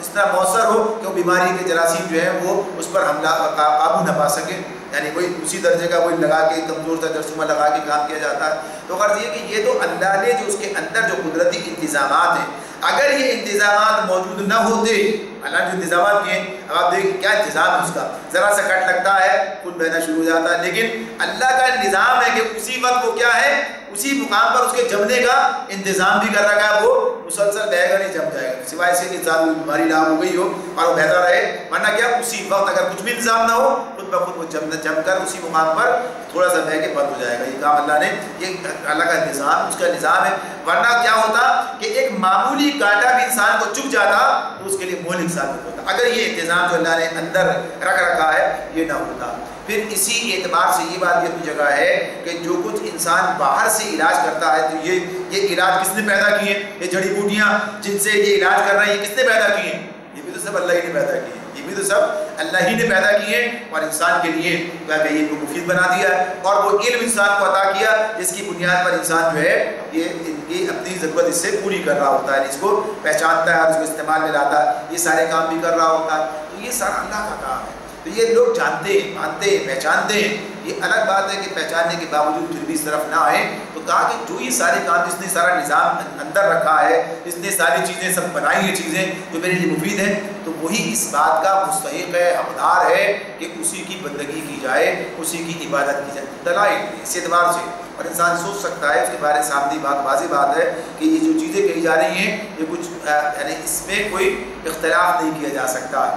اس طرح مؤثر ہو کہ وہ بیماری کے جراثیم جو ہے وہ اس پر حملہ قابو نہ پا سکے، یعنی وہی اسی درجے کا وہی لگا کے کمزور سا جرثومہ لگا کے کام کیا جاتا ہے۔ تو غرض یہ کہ یہ تو اللہ نے جو اس کے اندر جو قدرتی انتظامات ہیں، اگر یہ انتظامات موجود نہ ہوتے، اللہ نے جو انتظامات کیے ہیں، اب آپ دیکھیں کیا انتظام ہے اس کا، ذرا سا کٹ لگتا ہے خون بہنا شروع ہو جاتا ہے، لیکن اللہ کا نظام ہے کہ اسی وقت وہ کیا ہے، اسی مقام پر اس کے جمنے کا انتظام بھی کر رکھا ہے، وہ مسلسل بہے گا نہیں، جم جائے گا، سوائے سے کہ انسان بیماری لاحق ہو گئی ہو اور وہ بہتا رہے، ورنہ کیا اسی وقت اگر کچھ بھی انتظام نہ ہو تو بخود وہ جم کر اسی مقام پر تھوڑا سا بہ کے بند ہو جائے گا. یہ کام اللہ نے، یہ اللہ کا نظام، اس کا نظام ہے. ورنہ کیا ہوتا کہ ایک معمولی کانٹا بھی انسان کو چبھ جاتا تو اس کے لیے مہلک ثابت ہوتا اگر یہ انتظام جو اللہ نے اندر رکھ رکھا ہے یہ نہ ہوتا. پھر اسی اعتبار سے یہ بات بھی اپنی جگہ ہے کہ جو کچھ انسان باہر سے علاج کرتا ہے تو یہ علاج کس نے پیدا کیے ہیں؟ یہ جڑی بوٹیاں جن سے یہ علاج کر رہے ہیں یہ کس نے پیدا کیے ہیں؟ یہ بھی تو سب اللہ ہی نے پیدا کیے ہیں. یہ بھی تو سب اللہ ہی نے پیدا کیے اور انسان کے لیے یہ کو مفید بنا دیا ہے اور وہ علم انسان کو عطا کیا جس کی بنیاد پر انسان جو ہے یہ اپنی ضرورت اس سے پوری کر رہا ہوتا ہے، اس کو پہچانتا ہے اور اس کو استعمال میں لاتا ہے، یہ سارے کام بھی کر رہا ہوتا ہے. تو یہ سارا اللہ کا کام ہے. تو یہ لوگ جانتے ہیں، مانتے ہیں، پہچانتے ہیں. یہ الگ بات ہے کہ پہچاننے کے باوجود پھر بھی اس طرف نہ آئیں. تو کہا کہ جو یہ سارے کام جس نے سارا نظام اندر رکھا ہے، جس نے ساری چیزیں سب بنائی ہیں چیزیں جو میرے لیے مفید ہیں، تو وہی اس بات کا مستحق ہے، حقدار ہے کہ اسی کی بندگی کی جائے، اسی کی عبادت کی جائے. دلائل اس اعتبار سے اور انسان سوچ سکتا ہے، اس کے بارے میں سامنے بات واضح بات ہے کہ یہ جو چیزیں کہی جا رہی ہیں یہ کچھ یعنی اس میں کوئی اختلاف نہیں کیا جا سکتا.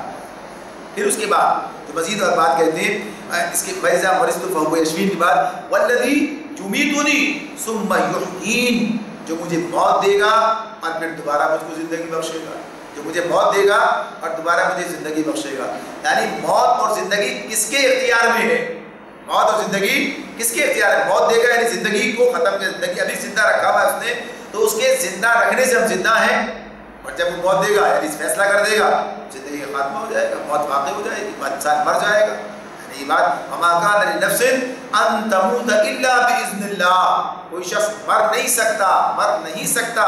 پھر اس کے بعد جو مزید اور بات کہتے ہیں اس کے فیضا مرستو فہو یشفین کی بات، والذی یمیتنی ثم یحیین، جو مجھے موت دے گا اور پھر دوبارہ مجھ کو زندگی بخشے گا. جو مجھے موت دے گا اور دوبارہ مجھے زندگی بخشے گا. یعنی موت اور زندگی کس کے اختیار میں ہے؟ موت اور زندگی کس کے اختیار ہے؟ موت دے گا یعنی زندگی کو ختم کر، زندگی ابھی زندہ رکھا ہوا ہے اس نے، تو اس کے زندہ رکھنے سے ہم زندہ ہیں. اور جب وہ موت دے گا یعنی فیصلہ کر دے گا، زندگی کا خاتمہ ہو جائے گا، موت واقع ہو جائے گی، انسان مر جائے گا. یعنی یہ بات وما کان لنفس ان تموت الا باذن اللہ، کوئی شخص مر نہیں سکتا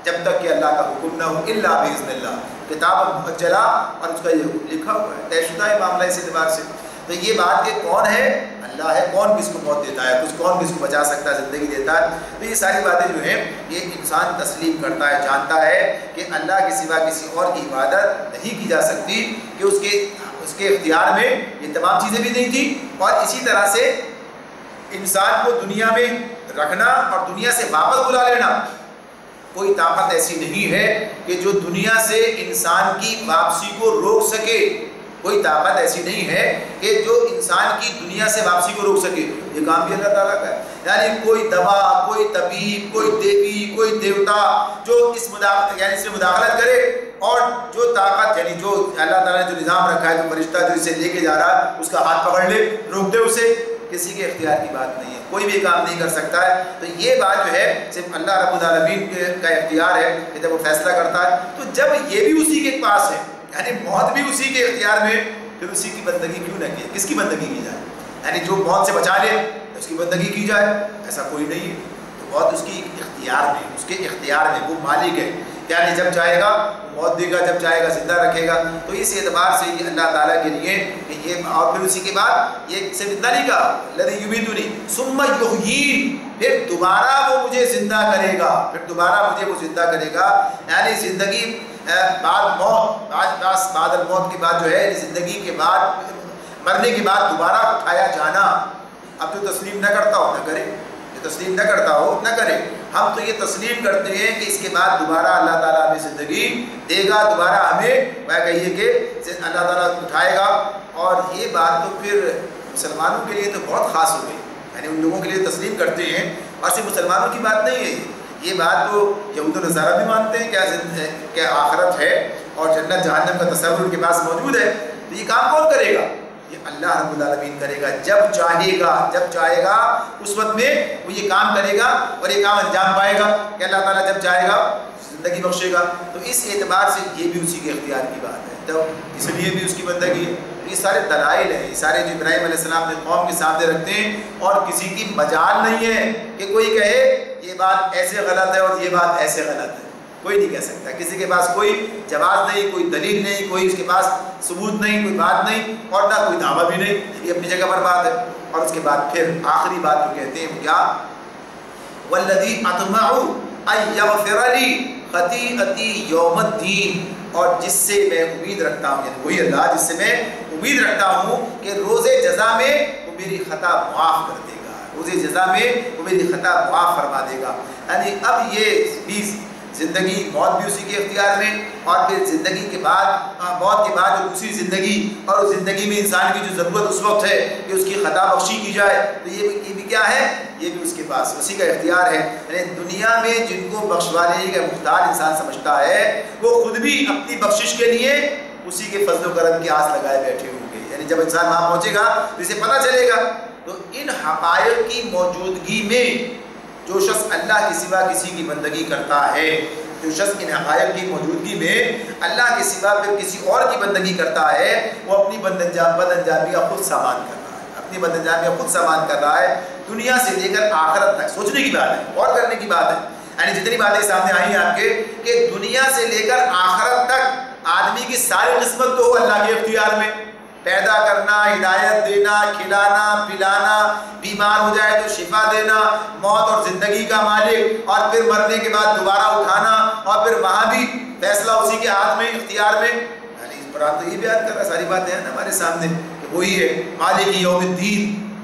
جب تک کہ اللہ کا حکم نہ ہو، الا باذن اللہ. کتاب مؤجلہ اور اس کا یہ لکھا ہوا ہے، طے شدہ ہے معاملہ اس اعتبار سے. تو یہ بات کہ کون ہے؟ اللہ ہے. کون کس کو موت دیتا ہے، کون کس کو بچا سکتا ہے، زندگی دیتا ہے. تو یہ ساری باتیں جو ہیں یہ انسان تسلیم کرتا ہے، جانتا ہے کہ اللہ کے سوا کسی اور کی عبادت نہیں کی جا سکتی، کہ اس کے اختیار میں یہ تمام چیزیں بھی نہیں تھیں. اور اسی طرح سے انسان کو دنیا میں رکھنا اور دنیا سے واپس بلا لینا، کوئی طاقت ایسی نہیں ہے کہ جو دنیا سے انسان کی واپسی کو روک سکے. کوئی طاقت ایسی نہیں ہے کہ جو انسان کی دنیا سے واپسی کو روک سکے. یہ کام بھی اللہ تعالیٰ کا ہے. یعنی کوئی دوا، کوئی طبیب، کوئی دیوی، کوئی دیوتا جو اس میں مداخلت کرے، اور جو طاقت یعنی جو اللہ تعالیٰ نے جو نظام رکھا ہے، جو فرشتہ جو اسے لے کے جا رہا ہے اس کا ہاتھ پکڑ لے، روک دے اسے، کسی کے اختیار کی بات نہیں ہے. کوئی بھی کام نہیں کر سکتا ہے. تو یہ بات جو ہے صرف اللہ رب العالمین کا اختیار ہے کہ جب وہ فیصلہ کرتا ہے. تو جب یہ بھی اسی کے پاس ہے، یعنی موت بھی اسی کے اختیار میں، پھر اسی کی بندگی کیوں نہ کی؟ کس کی بندگی کی جائے؟ یعنی جو موت سے بچا لے اس کی بندگی کی جائے، ایسا کوئی نہیں ہے. تو موت اس کی اختیار میں، اس کے اختیار میں، وہ مالک ہے. یعنی جب چاہے گا موت دے گا، جب چاہے گا زندہ رکھے گا. تو اس اعتبار سے یہ اللہ تعالیٰ کے لیے کہ یہ، اور پھر اسی کے بعد یہ صرف اتنا نہیں کہا الذی یمیتنی ثم یحیین، پھر دوبارہ وہ مجھے زندہ کرے گا، پھر دوبارہ مجھے وہ زندہ کرے گا. یعنی زندگی بعد موت، بعد الموت کے بعد جو ہے زندگی کے بعد، مرنے کے بعد دوبارہ اٹھایا جانا. اب جو تسلیم نہ کرتا ہو نہ کرے، جو تسلیم نہ کرتا ہو نہ کرے. ہم تو یہ تسلیم کرتے ہیں کہ اس کے بعد دوبارہ اللہ تعالیٰ ہمیں زندگی دے گا، دوبارہ ہمیں میں کہیے کہ اللہ تعالیٰ اٹھائے گا. اور یہ بات تو پھر مسلمانوں کے لیے تو بہت خاص ہو گئی. یعنی ان لوگوں کے لیے تسلیم کرتے ہیں، اور صرف مسلمانوں کی بات نہیں ہے. یہ بات تو یہود و نصارہ بھی مانتے ہیں کہ آخرت ہے اور جنت جہنم کا تصور ان کے پاس موجود ہے. تو یہ کام کون کرے گا؟ یہ اللہ رب العالمین کرے گا. جب چاہے گا اس وقت میں وہ یہ کام کرے گا اور یہ کام انجام پائے گا کہ اللہ تعالیٰ جب چاہے گا زندگی بخشے گا. تو اس اعتبار سے یہ بھی اسی کے اختیار کی بات ہے، تو اس لیے بھی اس کی بندگی ہے. یہ سارے دلائل ہیں، یہ سارے جو ابراہیم علیہ السلام نے قوم کے سامنے رکھتے ہیں، اور کسی کی مجال نہیں ہے کہ کوئی کہے یہ بات ایسے غلط ہے اور یہ بات ایسے غلط ہے. کوئی نہیں کہہ سکتا. کسی کے پاس کوئی جواز نہیں، کوئی دلیل نہیں، کوئی اس کے پاس ثبوت نہیں، کوئی بات نہیں، اور نہ کوئی دعویٰ بھی نہیں. یہ اپنی جگہ پر بات ہے. اور اس کے بعد پھر آخری بات جو کہتے ہیں کیا؟ والذی اطمع ان یغفر لی خطیئتی یوم الدین، اور جس سے میں امید رکھتا ہوں، یعنی وہی اللہ جس سے میں امید رکھتا ہوں کہ روز جزا میں وہ میری خطا معاف کر دے گا، روز جزا میں وہ میری خطا معاف فرما دے گا. یعنی اب یہ بھی زندگی موت بھی اسی کے اختیار میں، اور پھر زندگی کے بعد موت کے بعد جو دوسری زندگی، اور اس زندگی میں انسان کی جو ضرورت اس وقت ہے کہ اس کی خطا بخشی کی جائے، تو یہ بھی کیا ہے، یہ بھی اس کے پاس اسی کا اختیار ہے۔ یعنی دنیا میں جن کو بخشوانے کا مختار انسان سمجھتا ہے وہ خود بھی اپنی بخشش کے لیے اسی کے فضل و کرم کی آس لگائے بیٹھے ہوں گے۔ یعنی جب انسان وہاں پہنچے گا تو اسے پتہ چلے گا۔ تو ان حقائق کی موجودگی میں جو شخص اللہ کے سوا کسی کی بندگی کرتا ہے، جو شخص ان حقائق کی موجودگی میں اللہ کے سوا پھر کسی اور کی بندگی کرتا ہے، وہ اپنی بد انجامی کا خود سامان کر رہا ہے، اپنی بد انجامی کا خود سامان کر رہا ہے، دنیا سے لے کر آخرت تک۔ سوچنے کی بات ہے، غور کرنے کی بات ہے، یعنی جتنی باتیں سامنے آئی ہیں آپ کے کہ دنیا سے لے کر آخرت تک آدمی کی ساری قسمت تو اللہ کے اختیار میں، پیدا کرنا، ہدایت دینا، کھلانا پلانا، بیمار ہو جائے تو شفا دینا، موت اور زندگی کا مالک، اور پھر مرنے کے بعد دوبارہ اٹھانا، اور پھر وہاں بھی فیصلہ اسی کے ہاتھ میں، اختیار میں۔ یعنی اس قرآن تو یہ بیان کر رہا ہے، ساری باتیں ہیں نا ہمارے سامنے کہ وہی ہے مالک یوم الدین،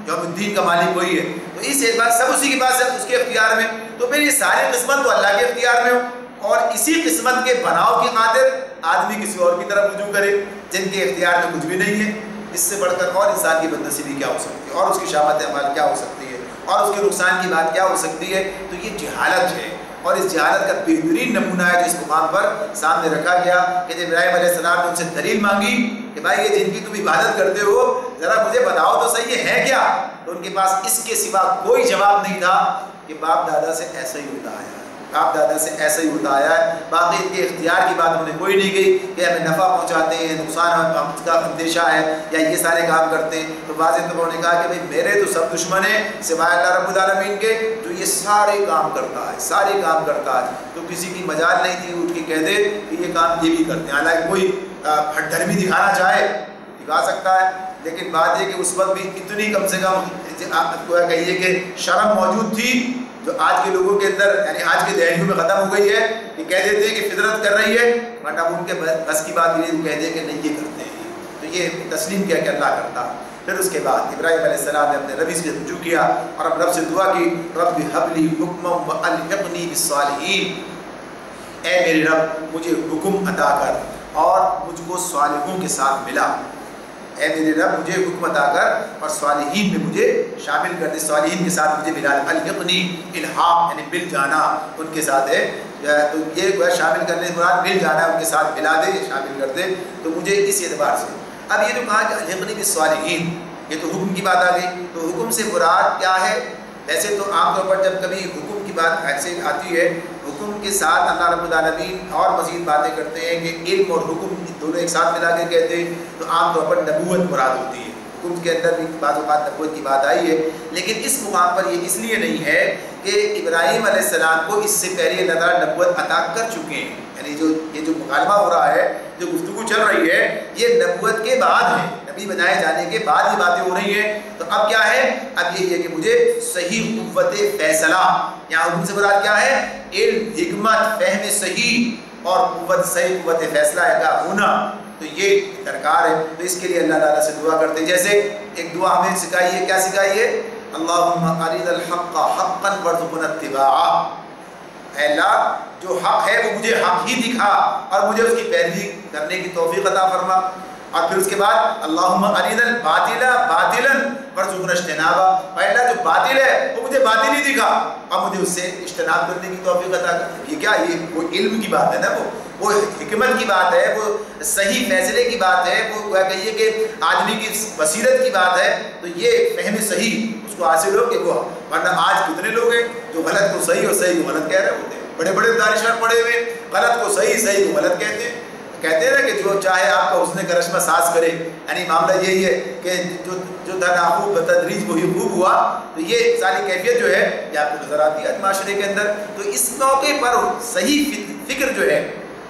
یوم الدین کا مالک وہی ہے، تو اس اعتبار سب اسی کے پاس ہے، اس کے اختیار میں۔ تو پھر یہ ساری قسمت تو اللہ کے اختیار میں ہو، اور اسی قسمت کے بناؤ کی خاطر آدمی کسی اور کی طرف رجوع کرے جن کے اختیار میں کچھ بھی نہیں ہے۔ اس سے بڑھ کر اور انسان کی بدنصیبی کیا ہو سکتی ہے، اور اس کی شامت عمل کیا ہو سکتی ہے، اور اس کے نقصان کی بات کیا ہو سکتی ہے۔ تو یہ جہالت ہے، اور اس جہالت کا بہترین نمونہ ہے جو اس مقام پر سامنے رکھا گیا کہ جب ابراہیم علیہ السلام نے ان سے دلیل مانگی کہ بھائی یہ جن کی تم عبادت کرتے ہو ذرا مجھے بتاؤ تو صحیح یہ ہے کیا، تو ان کے پاس اس کے سوا کوئی جواب نہیں تھا کہ باپ دادا سے ایسا ہی ہوتا ہے، باپ دادا سے ایسا ہی ہوتا آیا ہے۔ باقی ان کے اختیار کی بات انہوں نے کوئی نہیں کہی کہ ہمیں نفع پہنچاتے ہیں، نقصان کا اندیشہ ہے، یا یہ سارے کام کرتے ہیں۔ تو واضح طور انہوں نے کہا کہ بھئی میرے تو سب دشمن ہیں سوائے اللہ رب العالمین کے، جو یہ سارے کام کرتا ہے، سارے کام کرتا ہے۔ تو کسی کی مجال نہیں تھی اٹھ کے کہہ دے کہ یہ کام یہ بھی کرتے ہیں، حالانکہ کوئی ہٹ دھرمی دکھانا چاہے دکھا سکتا ہے، لیکن بات یہ کہ اس وقت بھی اتنی کم سے کم کہیے کہ شرم موجود تھی جو آج کے لوگوں کے اندر، یعنی آج کے دہلیوں میں ختم ہو گئی ہے کہ کہہ دیتے ہیں کہ فطرت کر رہی ہے، ورنہ ان کے بس کی بات یہ کہہ دے کہ نہیں یہ کرتے ہیں، تو یہ تسلیم کیا کہ اللہ کرتا۔ پھر اس کے بعد ابراہیم علیہ السلام نے اپنے ربی سے رجوع کیا اور اب رب سے دعا کی، رب ہب لی حکما والحقنی بالصالحین، اے میرے رب مجھے حکم عطا کر اور مجھ کو صالحوں کے ساتھ ملا، اے میرے رب مجھے حکم عطا کر اور صالحین میں مجھے شامل کر دے، صالحین کے ساتھ مجھے ملا دے۔ الحقنی الحاق یعنی مل جانا ان کے ساتھ ہے، تو یہ شامل کرنے سے مراد مل جانا، ان کے ساتھ ملا دے، شامل کر دے، تو مجھے اس اعتبار سے۔ اب یہ جو کہا کہ الحقنی بالصالحین، یہ تو حکم کی بات آ گئی، تو حکم سے مراد کیا ہے؟ ایسے تو عام طور پر جب کبھی حکم کی بات ایسے آتی ہے، حکم کے ساتھ اللہ رب العالمین اور مزید باتیں کرتے ہیں کہ علم اور حکم دونوں ایک ساتھ ملا کے کہتے ہیں، تو عام طور پر نبوت مراد ہوتی ہے۔ حکم کے اندر بھی بعض اوقات نبوت کی بات آئی ہے، لیکن اس مقام پر یہ اس لیے نہیں ہے کہ ابراہیم علیہ السلام کو اس سے پہلے اللہ تعالیٰ نبوت عطا کر چکے ہیں، یعنی یہ جو مکالمہ ہو رہا ہے، جو گفتگو چل رہی ہے، یہ نبوت کے بعد ہے، نبی بنائے جانے کے بعد یہ باتیں ہو رہی ہیں۔ تو اب کیا ہے؟ اب یہ ہے کہ مجھے صحیح قوت فیصلہ، یہاں حکم سے مراد کیا ہے؟ علم، حکمت، فہم صحیح اور قوت، صحیح قوت فیصلہ کا ہونا، تو یہ درکار ہے۔ تو اس کے لیے اللہ تعالیٰ سے دعا کرتے ہیں، جیسے ایک دعا ہمیں سکھائی ہے، کیا سکھائی ہے؟ اللہم ارنا الحق حقا وارزقنا اتباعہ، اے اللہ جو حق ہے وہ مجھے حق ہی دکھا اور مجھے اس کی پیروی کرنے کی توفیق عطا فرما۔ اور پھر اس کے بعد اللہم ارنا الباطل باطلا وارزقنا اجتنابہ، اے اللہ جو باطل ہے وہ مجھے باطل ہی دکھا اور مجھے اس سے اجتناب کرنے کی توفیق عطا کر۔ یہ کیا؟ یہ وہ علم کی بات ہے نا، وہ حکمت کی بات ہے، وہ صحیح فیصلے کی بات ہے، وہ کہیے کہ آدمی کی بصیرت کی بات ہے۔ تو یہ فہم صحیح اس کو حاصل ہو کہ وہ، ورنہ آج کتنے لوگ ہیں جو غلط کو صحیح اور صحیح کو غلط کہہ رہے ہوتے ہیں، بڑے بڑے دانشور پڑے ہوئے غلط کو صحیح، صحیح کو غلط کہتے ہیں۔ کہتے ہیں نا کہ جو چاہے آپ کا حسن کرشمہ ساز کرے، یعنی معاملہ یہی ہے کہ جو تناخوب بتدریج وہی خوب ہوا۔ تو یہ ساری کیفیت جو ہے یہ آپ کو نظر آتی ہے معاشرے کے اندر۔ تو اس موقع پر صحیح فکر جو ہے،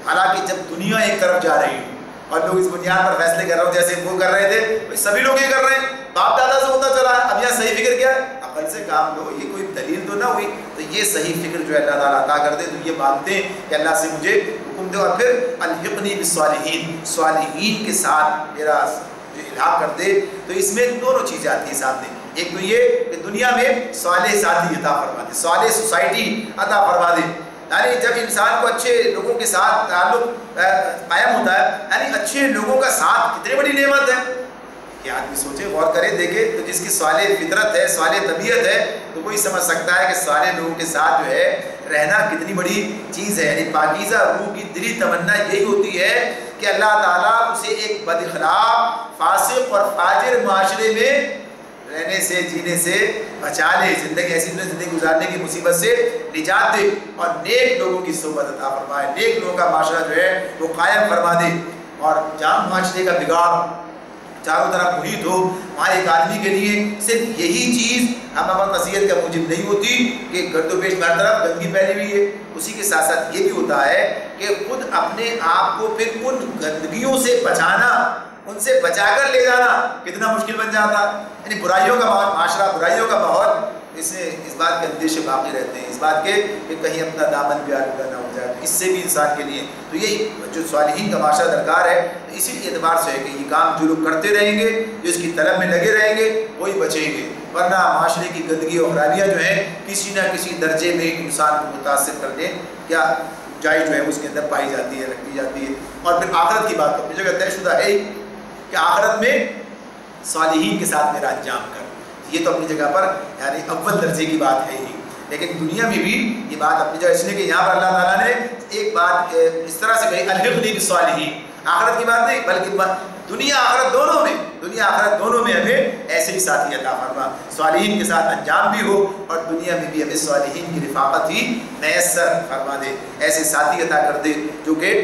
حالانکہ جب دنیا ایک طرف جا رہی ہے اور لوگ اس بنیاد پر فیصلے کر رہے ہوں جیسے وہ کر رہے تھے، سبھی لوگ یہ کر رہے ہیں، باپ دادا سے ہوتا چلا ہے، اب یہاں صحیح فکر کیا ہے؟ عقل سے کام لو، یہ کوئی دلیل تو نہ ہوئی۔ تو یہ صحیح فکر جو ہے اللہ تعالیٰ عطا کر دے، تو یہ مانتے ہیں کہ اللہ سے مجھے حکم دے، اور پھر الحقنی بالصالحین، صالحین کے ساتھ میرا جو الحاق کر دے۔ تو اس میں دونوں چیزیں آتی ہیں سامنے، ایک تو یہ کہ دنیا میں صالح ساتھی عطا فرما دے، صالح سوسائٹی عطا فرما دے، یعنی جب انسان کو اچھے لوگوں کے ساتھ تعلق قائم ہوتا ہے، یعنی اچھے لوگوں کا ساتھ کتنی بڑی نعمت ہے کہ آدمی سوچے، غور کرے، دیکھے تو جس کی صالح فطرت ہے، صالح طبیعت ہے، تو وہی سمجھ سکتا ہے کہ صالح لوگوں کے ساتھ جو ہے رہنا کتنی بڑی چیز ہے۔ یعنی پاکیزہ روح کی دلی تمنا یہی ہوتی ہے کہ اللہ تعالیٰ اسے ایک بد اخلاق، فاسق اور فاجر معاشرے میں رہنے سے، جینے سے بچا لے، زندگی ایسی زندگی گزارنے کی مصیبت سے نجات دے، اور نیک لوگوں کی صحبت عطا فرمائے، نیک لوگوں کا معاشرہ جو ہے وہ قائم فرما دے، اور جہاں معاشرے کا بگاڑ چاروں طرف محیط ہو، وہاں ایک آدمی کے لیے صرف یہی چیز ہم قصیت کا موجب نہیں ہوتی کہ گرد و پیش ہر طرف گندگی پھیلی ہوئی ہے، اسی کے ساتھ ساتھ یہ بھی ہوتا ہے کہ خود اپنے آپ کو پھر ان گندگیوں سے بچانا، ان سے بچا کر لے جانا کتنا مشکل بن جاتا ہے۔ یعنی برائیوں کا معاشرہ، برائیوں کا ماحول، اس بات کے اندیشے باقی رہتے ہیں، اس بات کے کہ کہیں اپنا دامن بھی آلودہ نہ ہو جائے، تو اس سے بھی انسان کے لیے تو یہ جو صالحین کا معاشرہ درکار ہے، اسی اعتبار سے ہے کہ یہ کام جو لوگ کرتے رہیں گے، جو اس کی طلب میں لگے رہیں گے، وہی بچیں گے، ورنہ معاشرے کی گندگی اور خرابیاں جو ہیں کسی نہ کسی درجے میں انسان کو متاثر کرنے کیا جائز جو ہے اس کے اندر پائی جاتی ہے، رکھی جاتی ہے۔ اور پھر آخرت کی بات اپنی جگہ طے شدہ ہے کہ آخرت میں صالحین کے ساتھ میرا انجام کر، یہ تو اپنی جگہ پر یعنی اول درجے کی بات ہے ہی، لیکن دنیا میں بھی یہ بات اپنی جگہ، اس لیے کہ یہاں پر اللہ تعالیٰ نے ایک بات اس طرح سے کہی، الحقنی بالصالحین، آخرت کی بات نہیں بلکہ دنیا آخرت دونوں میں، دنیا آخرت دونوں میں ہمیں ایسے ہی ساتھی عطا فرما، صالحین کے ساتھ انجام بھی ہو اور دنیا میں بھی ہمیں صالحین کی رفاقت ہی میسر فرما دے، ایسے ساتھی عطا کر دے جو کہ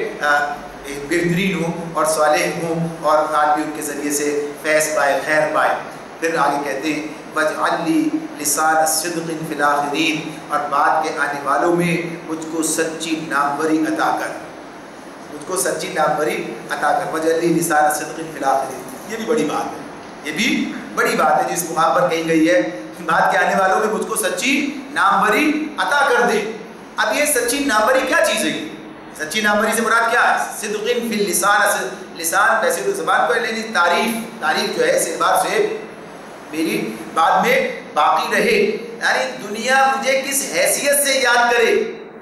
بہترین ہوں اور صالح ہوں، اور آدمی ان کے ذریعے سے فیض پائے، خیر پائے۔ پھر آگے کہتے ہیں وَاجْعَلْ لِي لِسَانَ صِدْقٍ فِي الْآخِرِينَ، اور بعد کے آنے والوں میں مجھ کو سچی ناموری عطا کر، مجھ کو سچی ناموری عطا کر، وَاجْعَلْ لِي لِسَانَ صِدْقٍ فِي الْآخِرِينَ، یہ بھی بڑی بات ہے، یہ بھی بڑی بات ہے جس مقام پر کہی گئی ہے بعد کے آنے والوں میں مجھ کو سچی ناموری عطا کر دے۔ اب یہ سچی ناموری کیا چیز ہے؟ سچی ناموری سے مراد کیا ہے؟ صدقٍ فی اللسان، لسان ویسے تو زبان کو لیکن تعریف جو ہے اس اعتبار سے میری بعد میں باقی رہے، یعنی دنیا مجھے کس حیثیت سے یاد کرے،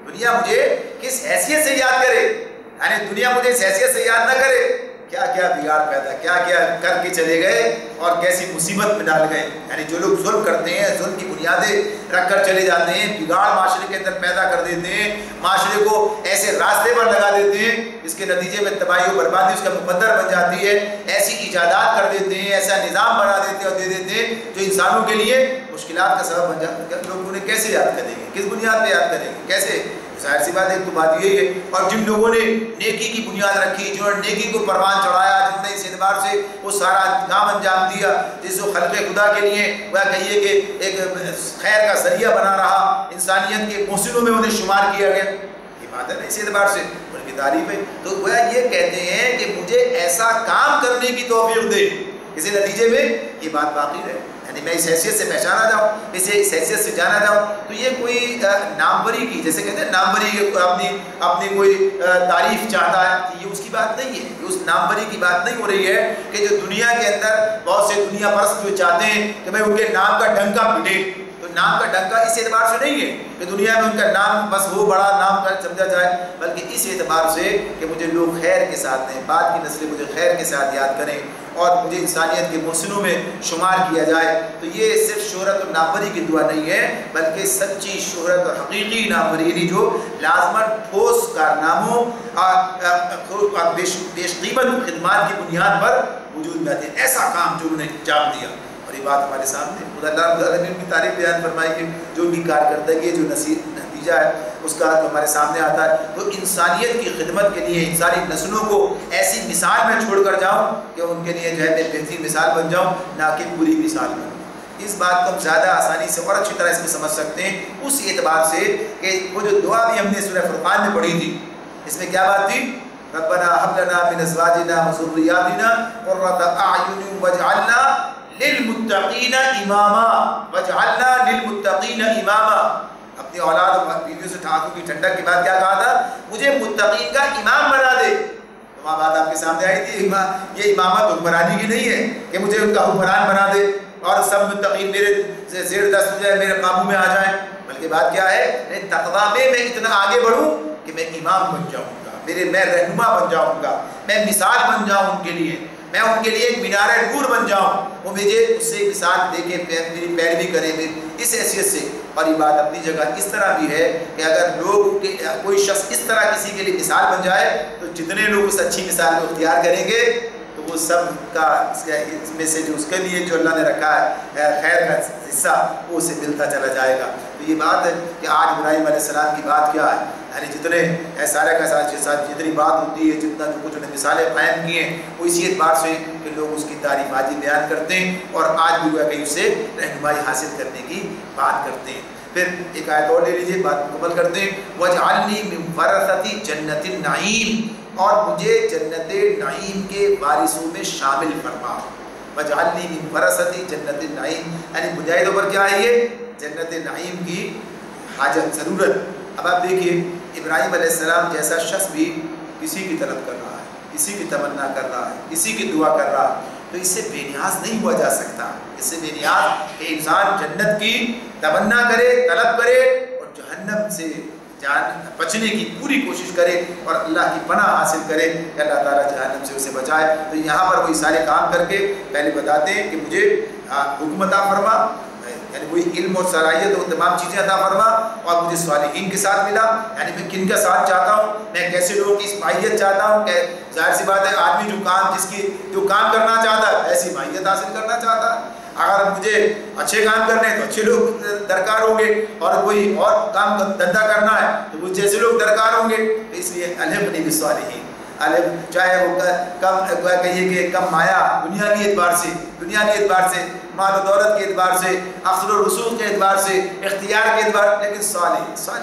دنیا مجھے کس حیثیت سے یاد کرے، یعنی دنیا مجھے اس حیثیت سے یاد نہ کرے کیا کیا بگاڑ پیدا، کیا کیا کر کے چلے گئے اور کیسی مصیبت میں ڈال گئے۔ یعنی جو لوگ ظلم کرتے ہیں، ظلم کی بنیادیں رکھ کر چلے جاتے ہیں، بگاڑ معاشرے کے اندر پیدا کر دیتے ہیں، معاشرے کو ایسے راستے پر لگا دیتے ہیں اس کے نتیجے میں تباہی و بربادی اس کا مقدر بن جاتی ہے، ایسی ایجادات کر دیتے ہیں، ایسا نظام بنا دیتے ہیں اور دے دیتے ہیں جو انسانوں کے لیے مشکلات کا سبب بن جاتا ہے۔ لوگ انہیں کیسے یاد کریں گے، کس بنیاد پہ یاد کریں گے، کیسے؟ ظاہر سی بات ہے، تو بات یہی ہے۔ اور جن لوگوں نے نیکی کی بنیاد رکھی، جنہوں نے نیکی کو پروان چڑھایا، جن نے اس اعتبار سے وہ سارا کام انجام دیا جس کو خلق خدا کے لیے وہ کہیے کہ ایک خیر کا ذریعہ بنا رہا، انسانیت کے محسنوں میں انہیں شمار کیا گیا، یہ بات ہے نا، اس اعتبار سے ان کی تعریف ہے۔ تو وہ یہ کہتے ہیں کہ مجھے ایسا کام کرنے کی توفیق دے، اس نتیجے میں یہ بات باقی رہے، یعنی میں اس حیثیت سے پہچانا جاؤں، اسے اس حیثیت سے جانا جاؤں۔ تو یہ کوئی ناموری کی، جیسے کہتے ہیں ناموری اپنی کوئی تعریف چاہتا ہے، یہ اس کی بات نہیں ہے، یہ اس ناموری کی بات نہیں ہو رہی ہے کہ جو دنیا کے اندر بہت سے دنیا پرست جو چاہتے ہیں کہ بھائی ان کے نام کا ڈنکا پھٹے، تو نام کا ڈنکا اس اعتبار سے نہیں ہے کہ دنیا میں ان کا نام بس وہ بڑا نام کا سمجھا جائے، بلکہ اس اعتبار سے کہ مجھے لوگ خیر کے ساتھ ہیں، بعد کی نسلیں مجھے خیر کے ساتھ یاد کریں اور مجھے انسانیت کے محسنوں میں شمار کیا جائے۔ تو یہ صرف شہرت اور ناموری کی دعا نہیں ہے، بلکہ سچی شہرت اور حقیقی ناموری جو لازماً ٹھوس کارناموں اور بیش قیمت خدمات کی بنیاد پر وجود میں آتے ہیں، ایسا کام جو انہوں نے انجام دیا۔ اور یہ بات ہمارے سامنے خدا اللہ رب العالمین کی تعریف بیان فرمائی کہ جو ان کی کارکردگی جو نتیجہ ہے اس کا جو ہمارے سامنے آتا ہے، تو انسانیت کی خدمت کے لیے انسانی نسلوں کو ایسی مثال میں چھوڑ کر جاؤں کہ ان کے لیے جو ہے میں بہترین مثال بن جاؤں، نہ کہ پوری مثال بنوں۔ اس بات کو ہم زیادہ آسانی سے اور اچھی طرح اس میں سمجھ سکتے ہیں اس اعتبار سے کہ وہ جو دعا بھی ہم نے سورہ فرقان میں پڑھی تھی، اس میں کیا بات تھی؟ ربنا هب لنا من ازواجنا وذرياتنا قرة اعين واجعلنا للمتقین اماما، وجعلنا للمتقین اماما۔ اپنی اولاد اور بیویوں سے آنکھوں کی ٹھنڈک کے بعد کیا کہا تھا؟ مجھے متقین کا امام بنا دے۔ تو وہاں بات آپ کے سامنے آئی تھی، یہ امامت حکمرانی کی نہیں ہے کہ مجھے ان کا حکمران بنا دے اور سب متقین میرے زیر دست ہو جائے، میرے قابو میں آ جائیں، بلکہ بات کیا ہے، تقویٰ میں اتنا آگے بڑھوں کہ میں امام بن جاؤں گا، میں رہنما بن جاؤں گا، میں مثال بن جاؤں ان کے لیے، میں ان کے لیے ایک مینار نور بن جاؤں، وہ مجھے اس سے مثال دے کے میری پیروی کرے اس حیثیت سے۔ اور یہ بات اپنی جگہ اس طرح بھی ہے کہ اگر لوگ کوئی شخص اس طرح کسی کے لیے مثال بن جائے تو جتنے لوگ اس اچھی مثال کو اختیار کریں گے تو وہ سب کا اس میں سے جو اس کے لیے جو اللہ نے رکھا ہے خیر کا حصہ وہ اسے ملتا چلا جائے گا۔ تو یہ بات ہے کہ آج ابراہیم علیہ السلام کی بات کیا ہے، یعنی جتنے سارے کا ساتھ جتنی بات ہوتی ہے، جتنا جو کچھ انہیں مثالیں قائم کی ہیں، وہ اسی اعتبار سے کہ لوگ اس کی تعریف آج ہی بیان کرتے ہیں اور آج بھی وہ کہیں اس سے رہنمائی حاصل کرنے کی بات کرتے ہیں۔ پھر ایک آیت اور لے لیجیے، بات مکمل کرتے ہیں۔ وَاجْعَلْنِي مِنْ وَرَثَةِ جَنَّةِ النَّعِيمِ، اور مجھے جنت نعیم کے وارثوں میں شامل فرما۔ وَاجْعَلْنِي مِنْ وَرَثَةِ جَنَّةِ النَّعِيمِ، یعنی مجاہدوں پر کیا ہے، یہ جنت نعیم کی حاجت، ضرورت۔ اب آپ دیکھیے ابراہیم علیہ السلام جیسا شخص بھی کسی کی طلب کر رہا ہے، کسی کی تمنا کر رہا ہے، کسی کی دعا کر رہا ہے، تو اس سے بے نیاز نہیں ہوا جا سکتا۔ اس سے بے نیاز کہ انسان جنت کی تمنا کرے، طلب کرے اور جہنم سے بچنے کی پوری کوشش کرے اور اللہ کی پناہ حاصل کرے کہ اللہ تعالیٰ جہنم سے اسے بچائے۔ تو یہاں پر وہی سارے کام کر کے پہلے بتاتے ہیں کہ مجھے حکم عطا فرما، یعنی وہی علم اور صلاحیت اور تمام چیزیں عطا فرما، اور مجھے صالحین کے ساتھ ملا، یعنی میں کن کا ساتھ چاہتا ہوں، میں کیسے لوگوں کی اس ماہیت چاہتا ہوں کہ ظاہر سی بات ہے آدمی جو کام کرنا چاہتا ہے ایسی ماہیت حاصل کرنا چاہتا ہے۔ اگر مجھے اچھے کام کرنے ہیں تو اچھے لوگ درکار ہوں گے، اور کوئی اور کام دھندا کرنا ہے تو وہ جیسے لوگ درکار ہوں گے۔ اس لیے الحقنی بالصالحین، چاہے وہ کم کہیے کہ کم مایا دنیاوی اعتبار سے مال و دولت کے اعتبار سے، اثر و رسوخ کے اعتبار سے، اختیار کے اعتبار، لیکن صالح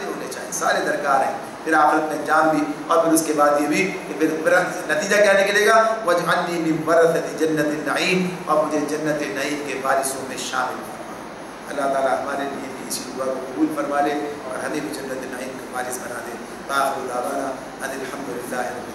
ہونے چاہیے، صالح درکار ہیں۔ پھر آخرت میں انجام بھی، اور پھر اس کے بعد یہ بھی کہ پھر نتیجہ کیا نکلے گا، وَاجْعَلْنِي مِنْ وَرَثَةِ جَنَّةِ النَّعِيمِ، اور مجھے جنت نعیم کے وارثوں میں شامل فرما۔ اللہ تعالیٰ ہمارے لیے بھی اسی دعا کو قبول فرما لے اور ہمیں بھی جنت نعیم کے وارث بنا دے۔ آخر دعوانا ان الحمد للہ۔